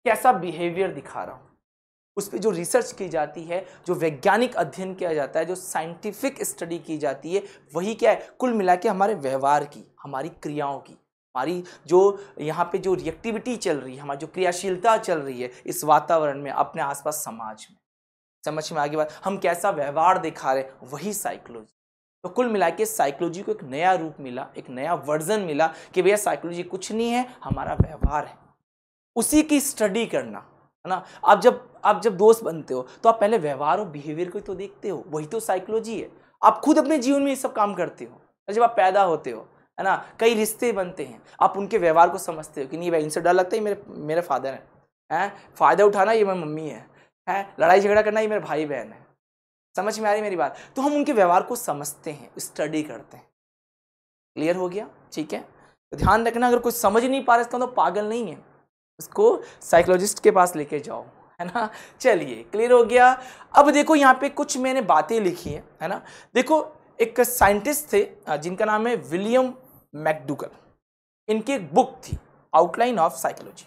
कैसा बिहेवियर दिखा रहा हूं, उस पर जो रिसर्च की जाती है, जो वैज्ञानिक अध्ययन किया जाता है, जो साइंटिफिक स्टडी की जाती है, वही क्या है? कुल मिला के हमारे व्यवहार की, हमारी क्रियाओं की, हमारी जो यहाँ पे जो रिएक्टिविटी चल रही है, हमारी जो क्रियाशीलता चल रही है इस वातावरण में, अपने आसपास समाज में। समझ में आगे बात? हम कैसा व्यवहार दिखा रहे हैं, वही साइकोलॉजी। तो कुल मिला के साइकोलॉजी को एक नया रूप मिला, एक नया वर्जन मिला कि भैया साइकोलॉजी कुछ नहीं है, हमारा व्यवहार है, उसी की स्टडी करना, है ना। आप जब दोस्त बनते हो तो आप पहले व्यवहार और बिहेवियर को तो देखते हो, वही तो साइकोलॉजी है। आप खुद अपने जीवन में ये सब काम करते हो। जब आप पैदा होते हो, है ना, कई रिश्ते बनते हैं, आप उनके व्यवहार को समझते हो कि नहीं भाई इनसे डर लगता है, मेरे फादर हैं, फायदा उठाना ये मेरी मम्मी है, लड़ाई झगड़ा करना ये मेरे भाई बहन है। समझ में आ रही मेरी बात? तो हम उनके व्यवहार को समझते हैं, स्टडी करते हैं। क्लियर हो गया? ठीक है, तो ध्यान रखना, अगर कुछ समझ नहीं पा रहा इसका तो पागल नहीं है, उसको साइकोलॉजिस्ट के पास लेके जाओ, है ना। चलिए क्लियर हो गया। अब देखो यहाँ पे कुछ मैंने बातें लिखी है ना। देखो एक साइंटिस्ट थे जिनका नाम है विलियम मैकडूगल, इनकी एक बुक थी आउटलाइन ऑफ साइकोलॉजी।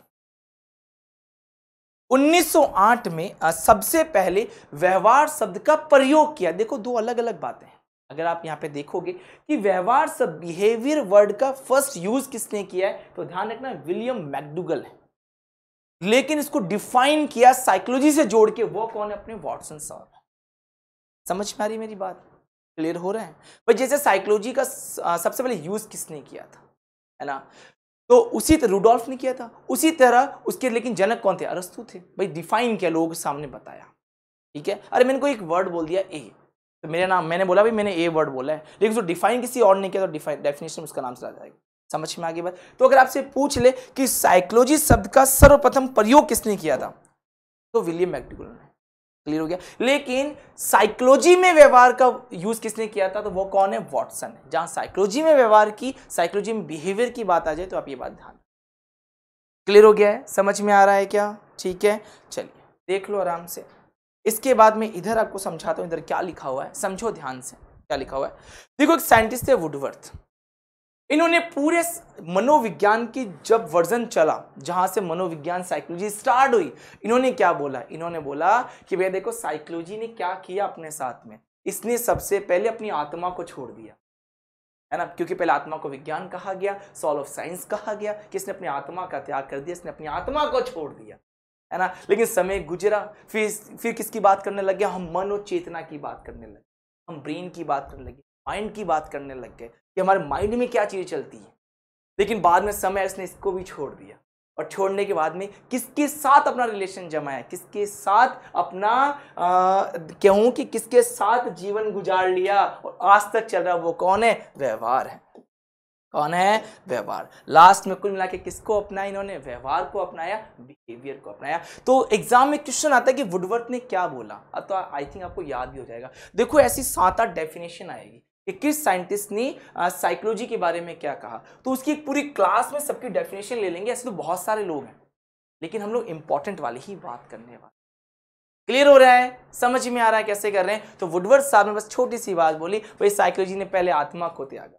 1908 में सबसे पहले व्यवहार शब्द का प्रयोग किया। देखो दो अलग अलग बातें हैं, अगर आप यहाँ पे देखोगे कि व्यवहार शब्द बिहेवियर वर्ड का फर्स्ट यूज किसने किया है, तो ध्यान रखना विलियम मैकडूगल है, लेकिन इसको डिफाइन किया साइकोलॉजी से जोड़ के, वो कौन है, अपने वॉटसन साहब। समझ में आ रही मेरी बात, क्लियर हो रहा है भाई। जैसे साइकोलॉजी का सबसे पहले यूज किसने किया था, है ना, तो उसी तरह रूडोल्फ ने किया था, उसी तरह उसके लेकिन जनक कौन थे, अरस्तु थे भाई। डिफाइन किया, लोगों के सामने बताया, ठीक है। अरे मैंने कोई एक वर्ड बोल दिया ए, तो मेरा नाम, मैंने बोला भाई मैंने ए वर्ड बोला है, लेकिन उसको डिफाइन किसी और ने किया तो डेफिनेशन उसका नाम चला जाएगा। समझ में आगे बात। तो अगर आपसे पूछ ले कि साइकोलॉजी शब्द का सर्वप्रथम प्रयोग किसने किया था, तो विलियम मैकडूगल ने। क्लियर हो गया। लेकिन साइकोलॉजी में व्यवहार का यूज किसने किया था, तो वो कौन है, वॉटसन है। जहां साइकोलॉजी में व्यवहार की, साइकोलॉजी में बिहेवियर की बात आ जाए तो आप ये बात ध्यान। क्लियर हो गया है, समझ में आ रहा है क्या, ठीक है। चलिए देख लो आराम से। इसके बाद में इधर आपको समझाता हूं, इधर क्या लिखा हुआ है, समझो ध्यान से क्या लिखा हुआ है। देखो एक साइंटिस्ट थे वुडवर्थ, इन्होंने पूरे मनोविज्ञान की जब वर्जन चला, जहां से मनोविज्ञान साइकोलॉजी स्टार्ट हुई, इन्होंने क्या बोला, इन्होंने बोला कि भैया देखो साइकोलॉजी ने क्या किया अपने साथ में, इसने सबसे पहले अपनी आत्मा को छोड़ दिया, है ना, क्योंकि पहले आत्मा को विज्ञान कहा गया, सॉल ऑफ साइंस कहा गया, कि इसने अपनी आत्मा का त्याग कर दिया, इसने अपनी आत्मा को छोड़ दिया, है ना। लेकिन समय गुजरा, फिर किसकी बात करने लग गया, हम मन और चेतना की बात करने लगे, हम ब्रेन की बात करने लगे, माइंड की बात करने लग गए कि हमारे माइंड में क्या चीजें चलती है। लेकिन बाद में समय इसने इसको भी छोड़ दिया, और छोड़ने के बाद में किसके साथ अपना रिलेशन जमाया, किसके साथ अपना कहूं कि किसके साथ जीवन गुजार लिया और आज तक चल रहा, वो कौन है, व्यवहार है। कौन है, व्यवहार। लास्ट में कुल मिला के किसको अपनाया इन्होंने, व्यवहार को अपनाया, बिहेवियर को अपनाया। तो एग्जाम में क्वेश्चन आता है कि वुडवर्थ ने क्या बोला, अब तो आई थिंक आपको याद भी हो जाएगा। देखो ऐसी 7-8 डेफिनेशन आएगी कि किस साइंटिस्ट ने साइकोलॉजी के बारे में क्या कहा, तो उसकी एक पूरी क्लास में सबकी डेफिनेशन ले लेंगे। ऐसे तो बहुत सारे लोग हैं, लेकिन हम लोग इंपॉर्टेंट वाली ही बात करने वाले। क्लियर हो रहा है, समझ में आ रहा है कैसे कर रहे हैं। तो वुडवर्थ साहब ने बस छोटी सी बात बोली, भाई साइकोलॉजी ने पहले आत्मा को त्यागा,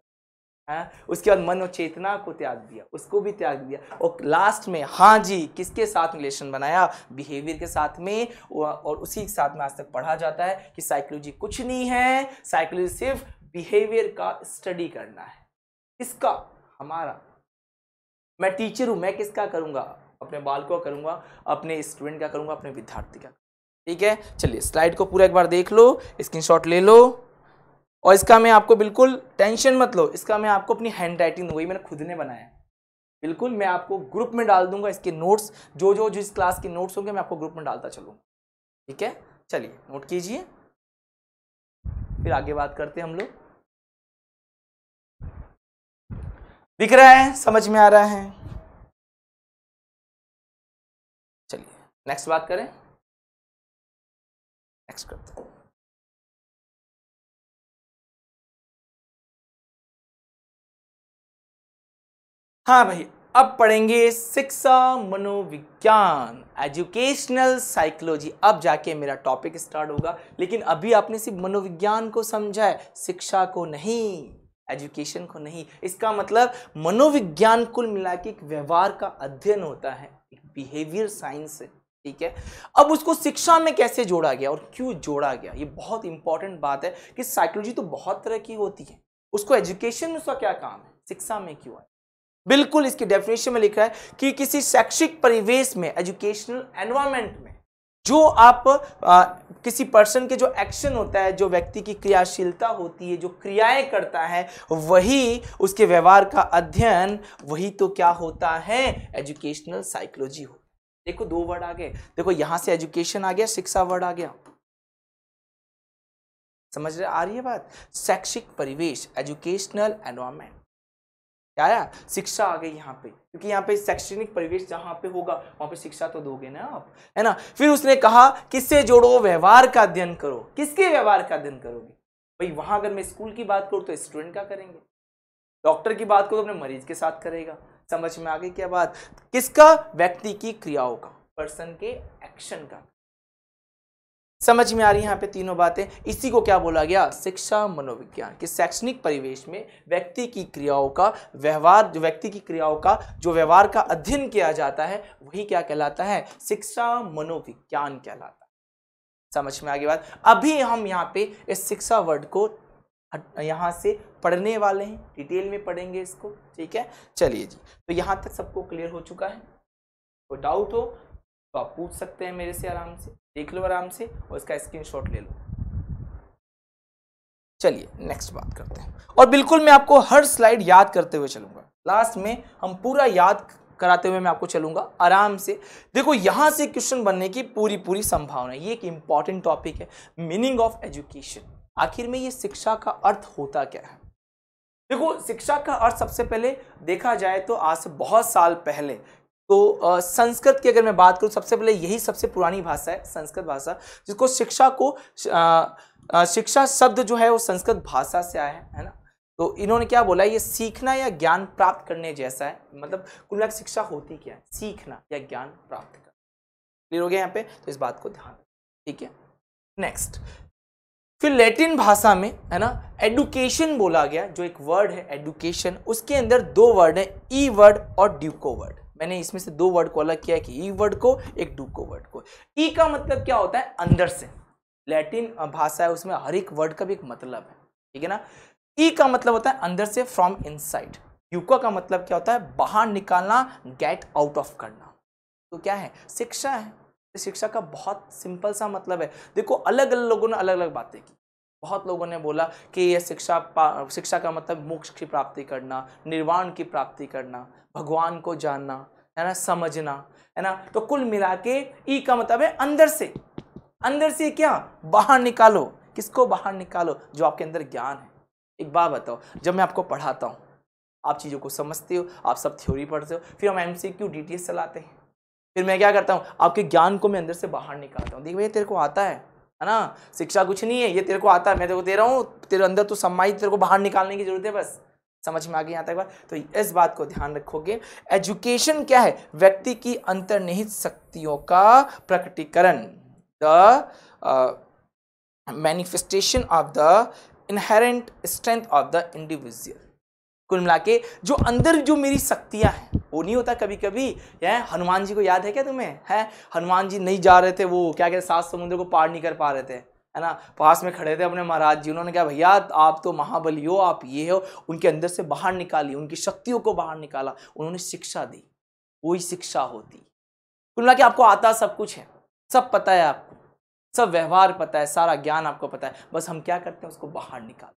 उसके बाद मन और चेतना को त्याग दिया, उसको भी त्याग दिया, और लास्ट में हाँ जी किसके साथ रिलेशन बनाया, बिहेवियर के साथ में। और उसी के साथ में आज तक पढ़ा जाता है कि साइकोलॉजी कुछ नहीं है, साइकोलॉजी सिर्फ बिहेवियर का स्टडी करना है। किसका, हमारा। मैं टीचर हूं, मैं किसका करूंगा, अपने बालकों का करूंगा, अपने स्टूडेंट का करूंगा, अपने विद्यार्थी का। ठीक है, चलिए स्लाइड को पूरा एक बार देख लो, स्क्रीनशॉट ले लो, और इसका मैं आपको बिल्कुल टेंशन मत लो, इसका मैं आपको अपनी हैंड राइटिंग दूंगा, मैंने खुद ने बनाया है। बिल्कुल मैं आपको ग्रुप में डाल दूंगा इसके नोट्स, जो जिस क्लास के नोट्स होंगे मैं आपको ग्रुप में डालता चलूंगा। ठीक है, चलिए नोट कीजिए, फिर आगे बात करते हैं हम लोग। दिख रहा है, समझ में आ रहा है। चलिए नेक्स्ट बात करें, नेक्स्ट करते हैं। हाँ भाई, अब पढ़ेंगे शिक्षा मनोविज्ञान, एजुकेशनल साइकोलॉजी। अब जाके मेरा टॉपिक स्टार्ट होगा, लेकिन अभी आपने सिर्फ मनोविज्ञान को समझा है, शिक्षा को नहीं, एजुकेशन को नहीं। इसका मतलब मनोविज्ञान कुल मिला के एक व्यवहार का अध्ययन होता है, एक बिहेवियर साइंस है। ठीक है, अब उसको शिक्षा में कैसे जोड़ा गया और क्यों जोड़ा गया, ये बहुत इंपॉर्टेंट बात है कि साइकोलॉजी तो बहुत तरह की होती है, उसको एजुकेशन में उसका क्या काम है, शिक्षा में क्यों है। बिल्कुल इसकी डेफिनेशन में लिखा है कि किसी शैक्षिक परिवेश में, एजुकेशनल एनवायरनमेंट में, जो आप किसी पर्सन के जो एक्शन होता है, जो व्यक्ति की क्रियाशीलता होती है, जो क्रियाएं करता है, वही उसके व्यवहार का अध्ययन, वही तो क्या होता है, एजुकेशनल साइकोलॉजी होता है। देखो दो वर्ड आ गए, देखो यहां से एजुकेशन आ गया, शिक्षा वर्ड आ गया, समझ रहे, आ रही है बात। शैक्षिक परिवेश, एजुकेशनल एनवायरनमेंट, क्या आया, शिक्षा आ गई यहाँ पे, क्योंकि यहाँ पे शैक्षणिक परिवेश जहाँ पे होगा वहां पे शिक्षा तो दोगे ना आप, है ना। फिर उसने कहा किससे जोड़ो, व्यवहार का अध्ययन करो। किसके व्यवहार का अध्ययन करोगे भाई, वहां अगर मैं स्कूल की बात करूँ तो स्टूडेंट का करेंगे, डॉक्टर की बात करो तो अपने मरीज के साथ करेगा। समझ में आ गई क्या बात, किसका, व्यक्ति की क्रियाओं का, पर्सन के एक्शन का। समझ में आ रही है यहाँ पे तीनों बातें। इसी को क्या बोला गया, शिक्षा मनोविज्ञान, कि शैक्षणिक परिवेश में व्यक्ति की क्रियाओं का व्यवहार, जो व्यक्ति की क्रियाओं का जो व्यवहार का अध्ययन किया जाता है, वही क्या कहलाता है, शिक्षा मनोविज्ञान कहलाता है। समझ में आ गई बात। अभी हम यहाँ पे इस शिक्षा वर्ड को यहाँ से पढ़ने वाले हैं, डिटेल में पढ़ेंगे इसको, ठीक है। चलिए जी, तो यहाँ तक सबको क्लियर हो चुका है। कोई डाउट हो तो आप पूछ सकते हैं मेरे से, आराम से देख लो आराम से और इसका स्क्रीनशॉट ले लो। चलिए नेक्स्ट बात करते हैं, और बिल्कुल मैं आपको हर स्लाइड याद करते हुए चलूंगा, लास्ट में हम पूरा याद कराते हुए मैं आपको चलूंगा आराम से। देखो यहां से क्वेश्चन बनने की पूरी संभावना है। ये एक इंपॉर्टेंट टॉपिक है, मीनिंग ऑफ एजुकेशन। आखिर में ये शिक्षा का अर्थ होता क्या है। देखो शिक्षा का अर्थ सबसे पहले देखा जाए तो आज से बहुत साल पहले तो संस्कृत की अगर मैं बात करूं, सबसे पहले यही सबसे पुरानी भाषा है संस्कृत भाषा, जिसको शिक्षा को शिक्षा शब्द जो है वो संस्कृत भाषा से आया है ना। तो इन्होंने क्या बोला, ये सीखना या ज्ञान प्राप्त करने जैसा है। मतलब कुल मिलाकर शिक्षा होती क्या है, सीखना या ज्ञान प्राप्त करना। क्लियर हो गया यहाँ पे, तो इस बात को ध्यान रखें, ठीक है। नेक्स्ट, फिर लैटिन भाषा में है ना एडुकेशन बोला गया, जो एक वर्ड है एडुकेशन, उसके अंदर दो वर्ड है, ई वर्ड और ड्यूको वर्ड। मैंने इसमें से दो वर्ड को अलग किया है कि ई वर्ड को, एक ड्यूको वर्ड को। ई का मतलब क्या होता है, अंदर से। लैटिन भाषा है, उसमें हर एक वर्ड का भी एक मतलब है, ठीक है ना। ई का मतलब होता है अंदर से, फ्रॉम इनसाइड। ड्यूको का मतलब क्या होता है, बाहर निकालना, गेट आउट ऑफ करना। तो क्या है, शिक्षा है। शिक्षा का बहुत सिंपल सा मतलब है। देखो अलग अलग लोगों ने अलग अलग बातें की। बहुत लोगों ने बोला कि यह शिक्षा का मतलब मोक्ष की प्राप्ति करना, निर्वाण की प्राप्ति करना, भगवान को जानना, है ना, समझना, है ना। तो कुल मिला के ई का मतलब है अंदर से। अंदर से क्या, बाहर निकालो। किसको बाहर निकालो, जो आपके अंदर ज्ञान है। एक बात बताओ, जब मैं आपको पढ़ाता हूँ आप चीज़ों को समझते हो, आप सब थ्योरी पढ़ते हो, फिर हम एमसीक्यू डीटीएस चलाते हैं, फिर मैं क्या करता हूँ, आपके ज्ञान को मैं अंदर से बाहर निकालता हूँ। देख भैया तेरे को आता है ना, शिक्षा कुछ नहीं है, ये तेरे को आता है, मैं तेरे को दे रहा हूँ, तेरे अंदर तो सम्मानित, तेरे को बाहर निकालने की जरूरत है बस। समझ में आ गई यहाँ तक बात। तो इस बात को ध्यान रखोगे। एजुकेशन क्या है, व्यक्ति की अंतर्निहित शक्तियों का प्रकटीकरण, the manifestation of the inherent strength of the individual. कुल मिला के जो अंदर जो मेरी शक्तियां हैं, वो नहीं होता कभी कभी है। हनुमान जी को याद है क्या तुम्हें, है हनुमान जी नहीं जा रहे थे, वो क्या कहते 7 समुद्र को पार नहीं कर पा रहे थे, है ना। पास में खड़े थे अपने महाराज जी, उन्होंने कहा भैया आप तो महाबली हो, आप ये हो। उनके अंदर से बाहर निकाली, उनकी शक्तियों को बाहर निकाला, उन्होंने शिक्षा दी। वही शिक्षा होती। कुल मिला के आपको आता सब कुछ है, सब पता है आपको, सब व्यवहार पता है, सारा ज्ञान आपको पता है, बस हम क्या करते हैं उसको बाहर निकाल।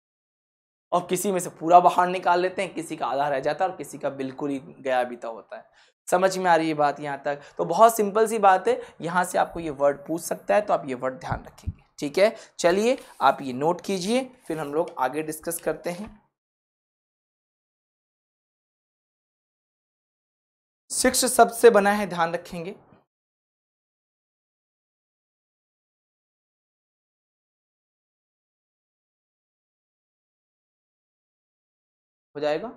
और किसी में से पूरा बाहर निकाल लेते हैं, किसी का आधा रह जाता है और किसी का बिल्कुल ही गया बीता होता है। समझ में आ रही है बात यहाँ तक। तो बहुत सिंपल सी बात है, यहाँ से आपको ये वर्ड पूछ सकता है, तो आप ये वर्ड ध्यान रखेंगे, ठीक है। चलिए आप ये नोट कीजिए, फिर हम लोग आगे डिस्कस करते हैं। शिक्ष शब्द से बना है, ध्यान रखेंगे। हो जाएगा,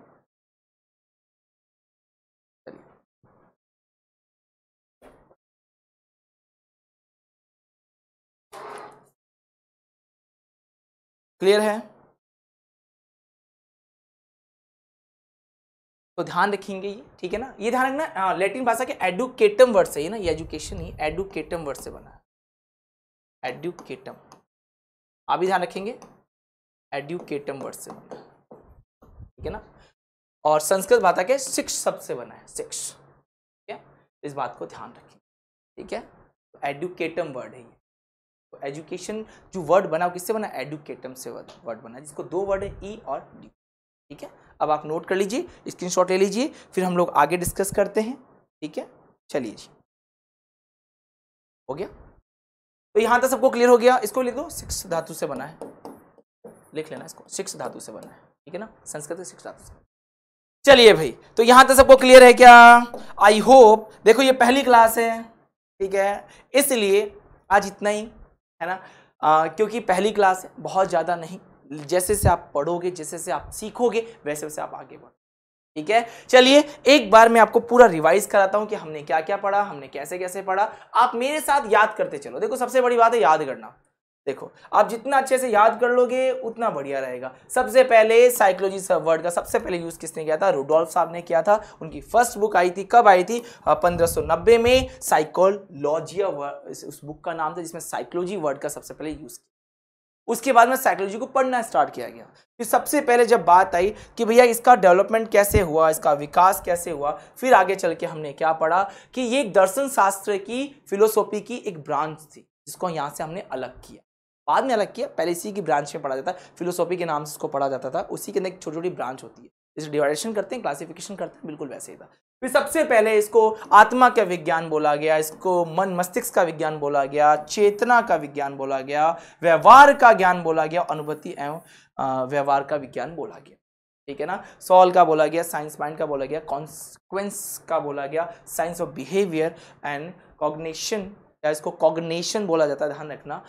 क्लियर है। तो ध्यान रखेंगे ये, ठीक है ना। ये ध्यान रखना, लैटिन भाषा के एडुकेटम वर्ड से ही ना, ये एजुकेशन ही एडुकेटम वर्ड से बना है, एडुकेटम। आप भी ध्यान रखेंगे, एडुकेटम वर्ड से बना है, ठीक है ना। और संस्कृत भाषा के शिक्ष शब्द से बना है, शिक्ष, ठीक है। इस बात को ध्यान रखें, ठीक है। तो एडुकेटम वर्ड है ये। तो एजुकेशन जो वर्ड बना वो किससे बना, एडुकेटम से वर्ड बना, जिसको दो वर्ड है, ई और डी, ठीक है। अब आप नोट कर लीजिए, स्क्रीनशॉट ले लीजिए, फिर हम लोग आगे डिस्कस करते हैं, ठीक है। चलिए जी, हो गया। तो यहां तक सबको क्लियर हो गया। इसको लिख दो, शिक्ष धातु से बना है, लिख लेना इसको, शिक्ष धातु से बना है, ठीक है ना, संस्कृत शिक्ष धातु से। चलिए भाई, तो यहां तक सबको क्लियर है क्या, आई होप। देखो ये पहली क्लास है, ठीक है, इसलिए आज इतना ही, है ना। क्योंकि पहली क्लास है, बहुत ज़्यादा नहीं, जैसे से आप पढ़ोगे, जैसे से आप सीखोगे, वैसे वैसे आप आगे बढ़ो, ठीक है। चलिए एक बार मैं आपको पूरा रिवाइज कराता हूं कि हमने क्या क्या पढ़ा, हमने कैसे कैसे पढ़ा। आप मेरे साथ याद करते चलो। देखो सबसे बड़ी बात है याद करना। देखो आप जितना अच्छे से याद कर लोगे उतना बढ़िया रहेगा। सबसे पहले साइकोलॉजी वर्ड का सबसे पहले यूज किसने किया था, रुडोल्फ साहब ने किया था। उनकी फर्स्ट बुक आई थी, कब आई थी, 1590 में, साइकोलॉजिया उस बुक का नाम था, जिसमें साइकोलॉजी वर्ड का सबसे पहले यूज किया, उसके बाद में साइकोलॉजी को पढ़ना स्टार्ट किया गया। फिर सबसे पहले जब बात आई कि भैया इसका डेवलपमेंट कैसे हुआ, इसका विकास कैसे हुआ, फिर आगे चल के हमने क्या पढ़ा कि ये एक दर्शन शास्त्र की, फिलोसॉफी की एक ब्रांच थी, जिसको यहाँ से हमने अलग किया, बाद में अलग किया, पहले इसी की ब्रांच में पढ़ा जाता है, फिलोसॉफी के नाम से इसको पढ़ा जाता था, उसी के अंदर एक छोटी छोटी ब्रांच होती है, जैसे डिवाइडेशन करते हैं, क्लासिफिकेशन करते हैं, बिल्कुल वैसे ही था। फिर सबसे पहले इसको आत्मा का विज्ञान बोला गया, इसको मन मस्तिष्क का विज्ञान बोला गया, चेतना का विज्ञान बोला गया, व्यवहार का ज्ञान बोला गया, अनुभूति एवं व्यवहार का विज्ञान बोला गया, ठीक है ना। सॉल का बोला गया, साइंस माइंड का बोला गया, कॉन्सिक्वेंस का बोला गया, science of behaviour and cognition, या इसको कॉग्निशन बोला जाता है, ध्यान रखना,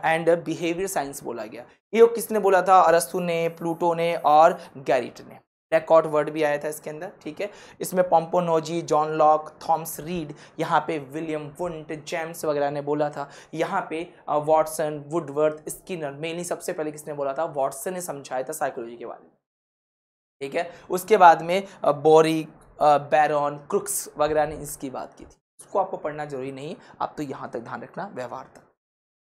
एंड बिहेवियर साइंस बोला गया। ये किसने बोला था? अरस्तु ने, प्लूटो ने और गैरिट ने। डेकॉर्ट वर्ड भी आया था इसके अंदर, ठीक है। इसमें पोम्पोनोजी, जॉन लॉक, थॉमस रीड, यहाँ पे विलियम वुंट, जेम्स वगैरह ने बोला था। यहाँ पे वॉटसन, वुडवर्थ, स्किनर, मेनली सबसे पहले किसने बोला था? वॉटसन ने समझाया था साइकोलॉजी के बारे में, ठीक है। उसके बाद में बोरी, बैरॉन, क्रुक्स वगैरह ने इसकी बात की थी। उसको आपको पढ़ना जरूरी नहीं, आप तो यहाँ तक ध्यान रखना, व्यवहार तक,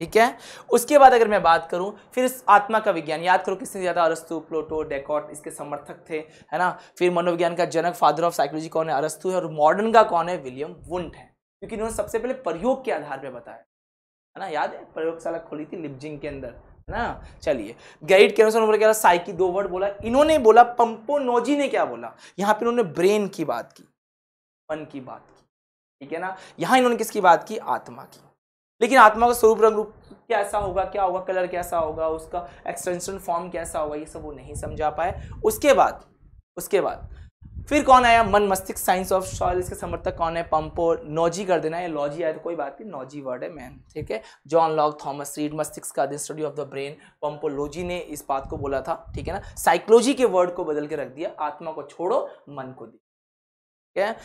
ठीक है। उसके बाद अगर मैं बात करूं, फिर इस आत्मा का विज्ञान याद करो किसने दिया था? अरस्तु, प्लूटो, डेकॉर्ट इसके समर्थक थे, है ना। फिर मनोविज्ञान का जनक, फादर ऑफ साइकोलॉजी कौन है? अरस्तु है। और मॉडर्न का कौन है? विलियम वुंट है, क्योंकि इन्होंने सबसे पहले प्रयोग के आधार पर बताया, है ना। याद है प्रयोगशाला खोली थी लिप्जिंग के अंदर, है ना। चलिए, गैरिट के अनुसार उन्होंने क्या साइकी, दो वर्ड बोला इन्होंने, बोला पोम्पोनोजी ने क्या बोला? यहाँ पे उन्होंने ब्रेन की बात की, मन की बात की, ठीक है ना। यहाँ इन्होंने किसकी बात की? आत्मा की। लेकिन आत्मा का स्वरूप, रंग रूप कैसा होगा, क्या होगा, कलर कैसा होगा, उसका एक्सटेंशन फॉर्म कैसा होगा, ये सब वो नहीं समझा पाए। उसके बाद फिर कौन आया? मन मस्तिष्क, साइंस ऑफ सॉइल, इसके समर्थक कौन है? पोम्पोनोजी कर देना, ये लॉजी आया तो कोई बात नहीं, नॉजी वर्ड है मैन, ठीक है। जॉन लॉक, थॉमस रीड, मस्तिष्क का स्टडी ऑफ द ब्रेन, पोम्पोलॉजी ने इस बात को बोला था, ठीक है ना। साइकोलॉजी के वर्ड को बदल के रख दिया, आत्मा को छोड़ो, मन को दिया, ठीक है।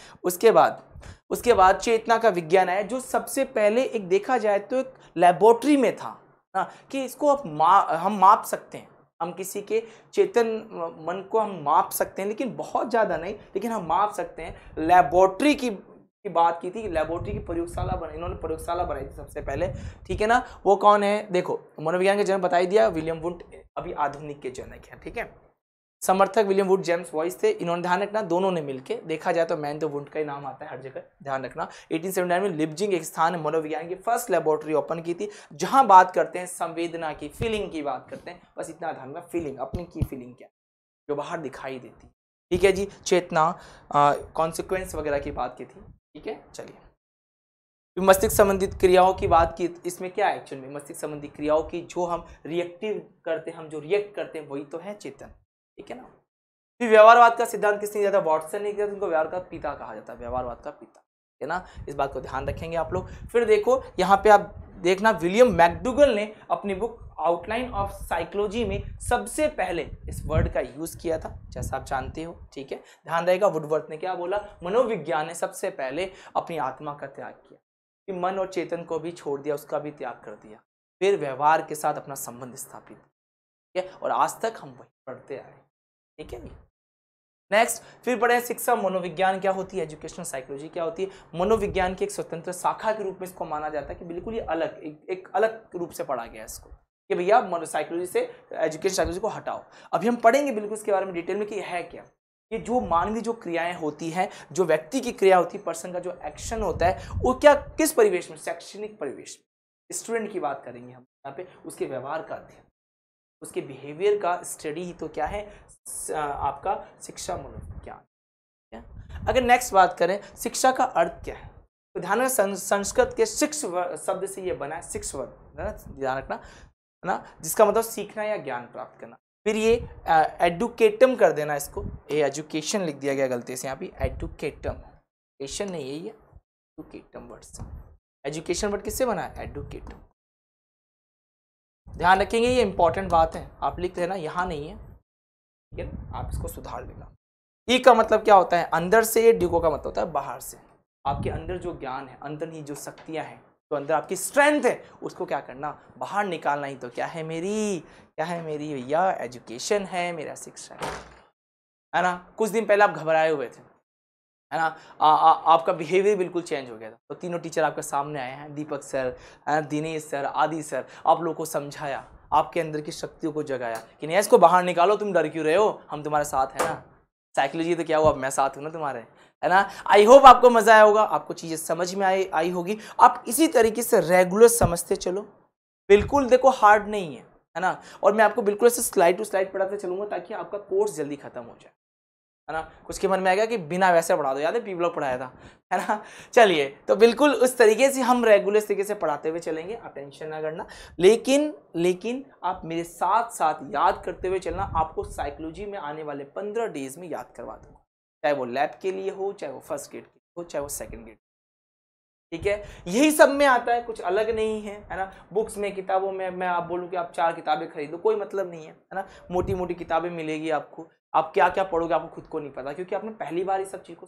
उसके बाद चेतना का विज्ञान आया, जो सबसे पहले एक देखा जाए तो एक लेबोरेटरी में था ना, कि इसको हम माप सकते हैं, हम किसी के चेतन मन को हम माप सकते हैं, लेकिन बहुत ज़्यादा नहीं, लेकिन हम माप सकते हैं। लेबोरेटरी की बात की थी, लेबोरेटरी की प्रयोगशाला बनाई, इन्होंने प्रयोगशाला बनाई थी सबसे पहले, ठीक है ना। वो कौन है? देखो, मनोविज्ञान के जनक बता ही दिया, विलियम वुंट अभी आधुनिक के जनक है, ठीक है। समर्थक विलियम वुड, जेम्स वॉइस थे। इन्होंने, ध्यान रखना, दोनों ने मिलके, देखा जाए तो मैन तो वुड का ही नाम आता है हर जगह, ध्यान रखना। 1879 में लिप्जिंग एक स्थान है, मनोविज्ञान की फर्स्ट लेबोरेटरी ओपन की थी, जहां बात करते हैं संवेदना की, फीलिंग की बात करते हैं, बस इतना ध्यान रखना, फीलिंग, अपनी की फीलिंग क्या जो बाहर दिखाई देती, ठीक है जी। चेतना, कॉन्सिक्वेंस वगैरह की बात की थी, ठीक है। चलिए, मस्तिष्क संबंधित क्रियाओं की बात की, इसमें क्या है एक्चुअल में? मस्तिष्क संबंधी क्रियाओं की जो हम रिएक्टिव करते हैं, हम जो रिएक्ट करते हैं, वही तो है चेतन, ठीक है ना। फिर व्यवहारवाद का सिद्धांत किसने दिया था? वॉटसन ने दिया था, उनको व्यवहार का पिता कहा जाता है, व्यवहारवाद का पिता, है ना। इस बात को ध्यान रखेंगे आप लोग। फिर देखो यहाँ पे आप देखना, विलियम मैकडूगल ने अपनी बुक आउटलाइन ऑफ साइकोलॉजी में सबसे पहले इस वर्ड का यूज किया था, जैसा आप जानते हो, ठीक है। ध्यान रहेगा, वुडवर्थ ने क्या बोला? मनोविज्ञान ने सबसे पहले अपनी आत्मा का त्याग किया, कि मन और चेतन को भी छोड़ दिया, उसका भी त्याग कर दिया, फिर व्यवहार के साथ अपना संबंध स्थापित, ठीक है। और आज तक हम वही पढ़ते आए, ठीक है। नेक्स्ट, फिर पढ़े शिक्षा मनोविज्ञान क्या होती है, एजुकेशनल साइकोलॉजी क्या होती है। मनोविज्ञान की एक स्वतंत्र शाखा के रूप में इसको माना जाता है, कि बिल्कुल ये अलग एक अलग रूप से पढ़ा गया है इसको, कि भैया साइकोलॉजी से एजुकेशन साइकोलॉजी को हटाओ। अभी हम पढ़ेंगे बिल्कुल इसके बारे में डिटेल में, कि यह है क्या। ये जो मानवीय जो क्रियाएं होती हैं, जो व्यक्ति की क्रिया होती है, पर्सन का जो एक्शन होता है, वो क्या, किस परिवेश में? शैक्षणिक परिवेश में। स्टूडेंट की बात करेंगे हम यहाँ पे, उसके व्यवहार का अध्ययन, उसके बिहेवियर का स्टडी ही तो क्या है आपका शिक्षा मनोविज्ञान। अगर नेक्स्ट बात करें, शिक्षा का अर्थ क्या है, तो ध्यान रखना, संस्कृत के शिक्ष शब्द से ये बना है, शिक्ष वर्ड, ध्यान रखना, है ना, जिसका मतलब सीखना या ज्ञान प्राप्त करना। फिर ये एडुकेटम कर देना, इसको ये एजुकेशन लिख दिया गया गलती से यहाँ पे, एडुकेटम, एशन नहीं है ये, एडुकेटम वर्ड से, एजुकेशन वर्ड किससे बना है? एडुकेटम। ध्यान रखेंगे, ये इंपॉर्टेंट बात है, आप लिख लेना, यहाँ नहीं है, ठीक है, आप इसको सुधार लेना। ई का मतलब क्या होता है? अंदर से। ड्यूको का मतलब होता है बाहर से। आपके अंदर जो ज्ञान है, अंदर ही जो शक्तियां हैं, तो अंदर आपकी स्ट्रेंथ है, उसको क्या करना? बाहर निकालना ही तो क्या है मेरी भैया? एजुकेशन है, मेरा शिक्षा है ना। कुछ दिन पहले आप घबराए हुए थे, है ना, आपका बिहेवियर बिल्कुल चेंज हो गया था, तो तीनों टीचर आपके सामने आए हैं, दीपक सर, दिनेश सर, आदि सर, आप लोगों को समझाया, आपके अंदर की शक्तियों को जगाया कि नहीं इसको बाहर निकालो, तुम डर क्यों रहे हो, हम तुम्हारे साथ है ना। साइकोलॉजी तो क्या हुआ, अब मैं साथ हूं ना तुम्हारे, है ना। आई होप आपको मजा आया होगा, आपको चीजें समझ में आई होगी। आप इसी तरीके से रेगुलर समझते चलो, बिल्कुल देखो हार्ड नहीं है ना। और मैं आपको बिल्कुल ऐसे स्लाइड टू स्लाइड पढ़ाते चलूंगा ताकि आपका कोर्स जल्दी खत्म हो जाए, है ना। कुछ के मन में आएगा कि बिना वैसे पढ़ा दो, याद है पीपलोग पढ़ाया था, है ना। चलिए, तो बिल्कुल उस तरीके से हम रेगुलर तरीके से पढ़ाते हुए चलेंगे, आप टेंशन ना करना। लेकिन आप मेरे साथ साथ याद करते हुए चलना, आपको साइकोलॉजी में आने वाले 15 डेज में याद करवा दूंगा, चाहे वो लैब के लिए हो, चाहे वो फर्स्ट ग्रेड के लिए हो, चाहे वो सेकंड ग्रेड, ठीक है। यही सब में आता है, कुछ अलग नहीं है, है ना। बुक्स में, किताबों में मैं आप बोलूँ कि आप 4 किताबें खरीदो, कोई मतलब नहीं है ना। मोटी मोटी किताबें मिलेगी आपको, आप क्या क्या पढ़ोगे आपको खुद को नहीं पता, क्योंकि आपने पहली बार ये सब चीज़ को,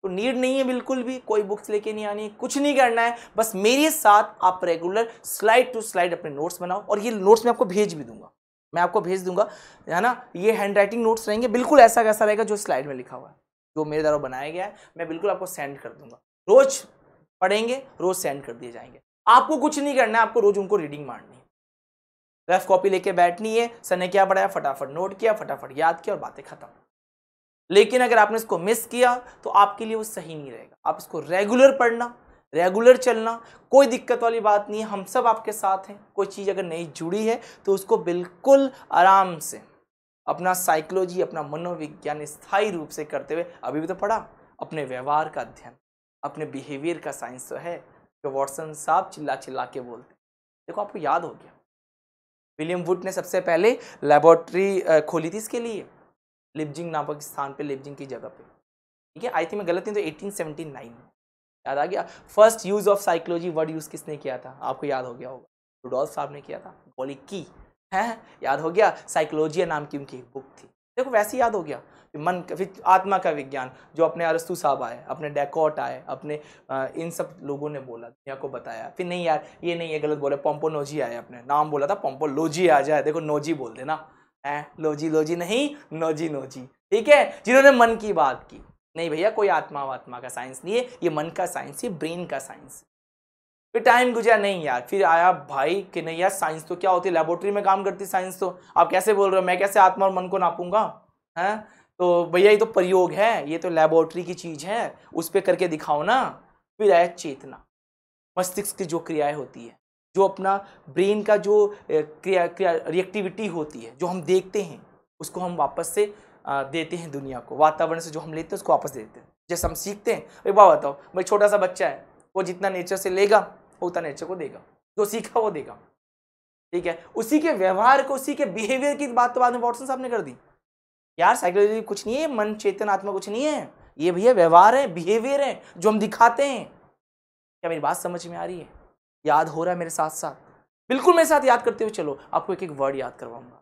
तो नीड नहीं है बिल्कुल भी, कोई बुक्स लेके नहीं आनी है, कुछ नहीं करना है, बस मेरे साथ आप रेगुलर स्लाइड टू स्लाइड अपने नोट्स बनाओ। और ये नोट्स मैं आपको भेज भी दूंगा, मैं आपको भेज दूंगा, है ना। ये हैंड राइटिंग नोट्स रहेंगे, बिल्कुल ऐसा कैसा रहेगा जो स्लाइड में लिखा हुआ है, जो मेरे द्वारा बनाया गया है, मैं बिल्कुल आपको सेंड कर दूंगा। रोज पढ़ेंगे, रोज सेंड कर दिए जाएंगे। आपको कुछ नहीं करना है, आपको रोज उनको रीडिंग मारनी है, रफ कॉपी लेके बैठनी है, सर ने क्या पढ़ाया फटाफट नोट किया, फटाफट याद किया और बातें खत्म। लेकिन अगर आपने इसको मिस किया तो आपके लिए वो सही नहीं रहेगा। आप इसको रेगुलर पढ़ना, रेगुलर चलना, कोई दिक्कत वाली बात नहीं है, हम सब आपके साथ हैं। कोई चीज़ अगर नहीं जुड़ी है तो उसको बिल्कुल आराम से अपना साइकोलॉजी, अपना मनोविज्ञान स्थायी रूप से करते हुए, अभी भी तो पढ़ा, अपने व्यवहार का अध्ययन, अपने बिहेवियर का साइंस तो है, जो वॉटसन साहब चिल्ला चिल्ला के बोलते। देखो आपको याद हो गया, विलियम वुड ने सबसे पहले लेबोरेटरी खोली थी इसके लिए, लिपजिंग नामक स्थान पे, लिपजिंग की जगह पे, ठीक है। आई थिंक मैं गलत नहीं तो 1879 याद आ गया। First use of psychology word use किसने किया था, आपको याद हो गया होगा, रुडोल्फ साहब ने किया था, गोलिकी है, याद हो गया। साइकोलॉजी नाम की उनकी बुक थी, देखो वैसे याद हो गया। मन, फिर आत्मा का विज्ञान, जो अपने अरस्तु साहब आए, अपने डेकोट आए, अपने इन सब लोगों ने बोला, दुनिया को बताया। फिर नहीं यार ये नहीं है, गलत बोले, पोम्पोनोजी आए, अपने नाम बोला था पोम्पोलोजी आ जाए, देखो नोजी बोल देना, लोजी लोजी नहीं, नोजी नोजी, ठीक है, जिन्होंने मन की बात की। नहीं भैया कोई आत्मा वात्मा का साइंस नहीं है, ये मन का साइंस है, ब्रेन का साइंस। फिर टाइम गुजरा, नहीं यार, फिर आया भाई कि नहीं यार साइंस तो क्या होती है, लेबोरेटरी में काम करती साइंस, तो आप कैसे बोल रहे हो, मैं कैसे आत्मा और मन को नापूंगा, हैं। तो भैया ये तो प्रयोग है, ये तो लेबोरेटरी की चीज है, उस पर करके दिखाओ ना। फिर आया चेतना, मस्तिष्क की जो क्रियाएं होती है, जो अपना ब्रेन का जो क्रिया रिएक्टिविटी होती है, जो हम देखते हैं उसको हम वापस से देते हैं दुनिया को, वातावरण से जो हम लेते हैं उसको वापस देते हैं। जैसे हम सीखते हैं, भाई बात बताओ, भाई छोटा सा बच्चा है, वो जितना नेचर से लेगा वो उतना नेचर को देगा, जो सीखा वो देगा, ठीक है। उसी के व्यवहार को, उसी के बिहेवियर की बात तो बाद में वॉटसन साहब ने कर दी। यार साइकोलॉजी कुछ नहीं है, मन चेतन आत्मा कुछ नहीं है, ये भैया व्यवहार है, बिहेवियर है, जो हम दिखाते हैं। क्या मेरी बात समझ में आ रही है, याद हो रहा है मेरे साथ साथ? बिल्कुल मेरे साथ याद करते हुए चलो, आपको एक एक वर्ड याद करवाऊंगा,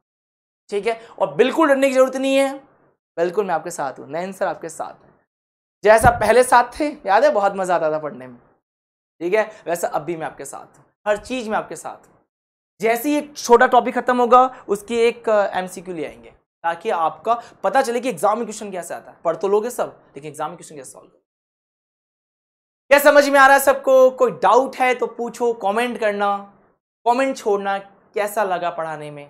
ठीक है। और बिल्कुल डरने की जरूरत नहीं है, बिल्कुल मैं आपके साथ हूँ, नयन सर आपके साथ हैं, जैसा पहले साथ थे, याद है बहुत मजा आता था पढ़ने में, ठीक है, वैसा अब भी मैं आपके साथ हूँ, हर चीज में आपके साथ हूँ। जैसे ही एक छोटा टॉपिक खत्म होगा उसकी एक एमसीक्यू ले आएंगे, ताकि आपका पता चले कि एग्जाम में क्वेश्चन कैसे आता है। पढ़ तो लोगे सब, लेकिन एग्जाम में क्वेश्चन कैसे सॉल्व करो। क्या समझ में आ रहा है सबको? कोई डाउट है तो पूछो, कमेंट करना, कमेंट छोड़ना, कैसा लगा पढ़ाने में,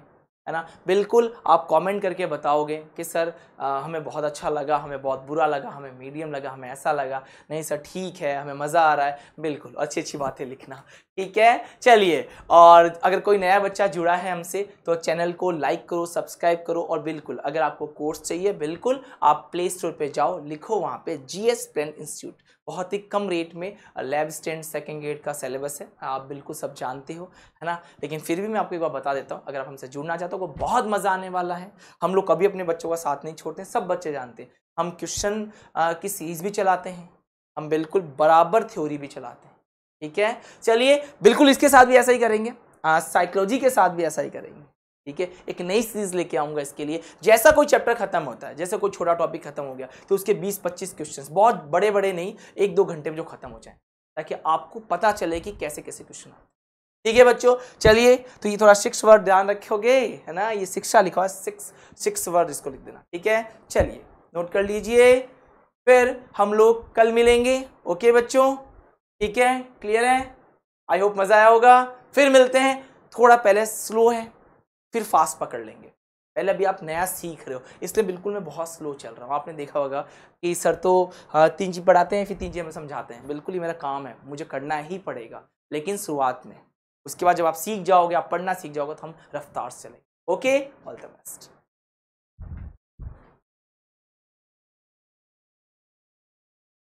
है ना। बिल्कुल आप कमेंट करके बताओगे कि सर हमें बहुत अच्छा लगा, हमें बहुत बुरा लगा, हमें मीडियम लगा, हमें ऐसा लगा, नहीं सर ठीक है, हमें मज़ा आ रहा है। बिल्कुल अच्छी अच्छी बातें लिखना, ठीक है। चलिए, और अगर कोई नया बच्चा जुड़ा है हमसे तो चैनल को लाइक करो, सब्सक्राइब करो, और बिल्कुल अगर आपको कोर्स चाहिए बिल्कुल आप प्ले स्टोर पे जाओ, लिखो वहाँ पे GS प्लेन इंस्टीट्यूट, बहुत ही कम रेट में लैब स्टैंड सेकंड ग्रेड का सिलेबस है, आप बिल्कुल सब जानते हो, है ना। लेकिन फिर भी मैं आपको एक बार बता देता हूँ, अगर आप हमसे जुड़ना चाहते हो तो बहुत मज़ा आने वाला है। हम लोग कभी अपने बच्चों का साथ नहीं छोड़ते, सब बच्चे जानते हैं। हम क्वेश्चन की सीरीज भी चलाते हैं, हम बिल्कुल बराबर थ्योरी भी चलाते हैं, ठीक है। चलिए, बिल्कुल इसके साथ भी ऐसा ही करेंगे, साइकोलॉजी के साथ भी ऐसा ही करेंगे, ठीक है। एक नई सीरीज लेके आऊंगा इसके लिए। जैसा कोई चैप्टर खत्म होता है, जैसे कोई छोटा टॉपिक खत्म हो गया तो उसके 20-25 क्वेश्चंस, बहुत बड़े बड़े नहीं, 1-2 घंटे में जो खत्म हो जाए, ताकि आपको पता चले कि कैसे कैसे क्वेश्चन आते हैं, ठीक है बच्चों। चलिए, तो ये थोड़ा 6 वर्ड ध्यान रखोगे, है ना, ये शिक्षा लिखा है, 6 वर्ड इसको लिख देना, ठीक है। चलिए नोट कर लीजिए, फिर हम लोग कल मिलेंगे, ओके बच्चों, ठीक है, क्लियर है? आई होप मजा आया होगा। फिर मिलते हैं थोड़ा पहले स्लो है फिर फास्ट पकड़ लेंगे। पहले अभी आप नया सीख रहे हो, इसलिए बिल्कुल मैं बहुत स्लो चल रहा हूँ। आपने देखा होगा कि सर तो 3 चीज़ पढ़ाते हैं फिर 3 चीज़ हमें समझाते हैं, बिल्कुल ही मेरा काम है, मुझे करना ही पड़ेगा, लेकिन शुरुआत में। उसके बाद जब आप सीख जाओगे, आप पढ़ना सीख जाओगे, तो हम रफ्तार से चलेंगे। Okay, all the best.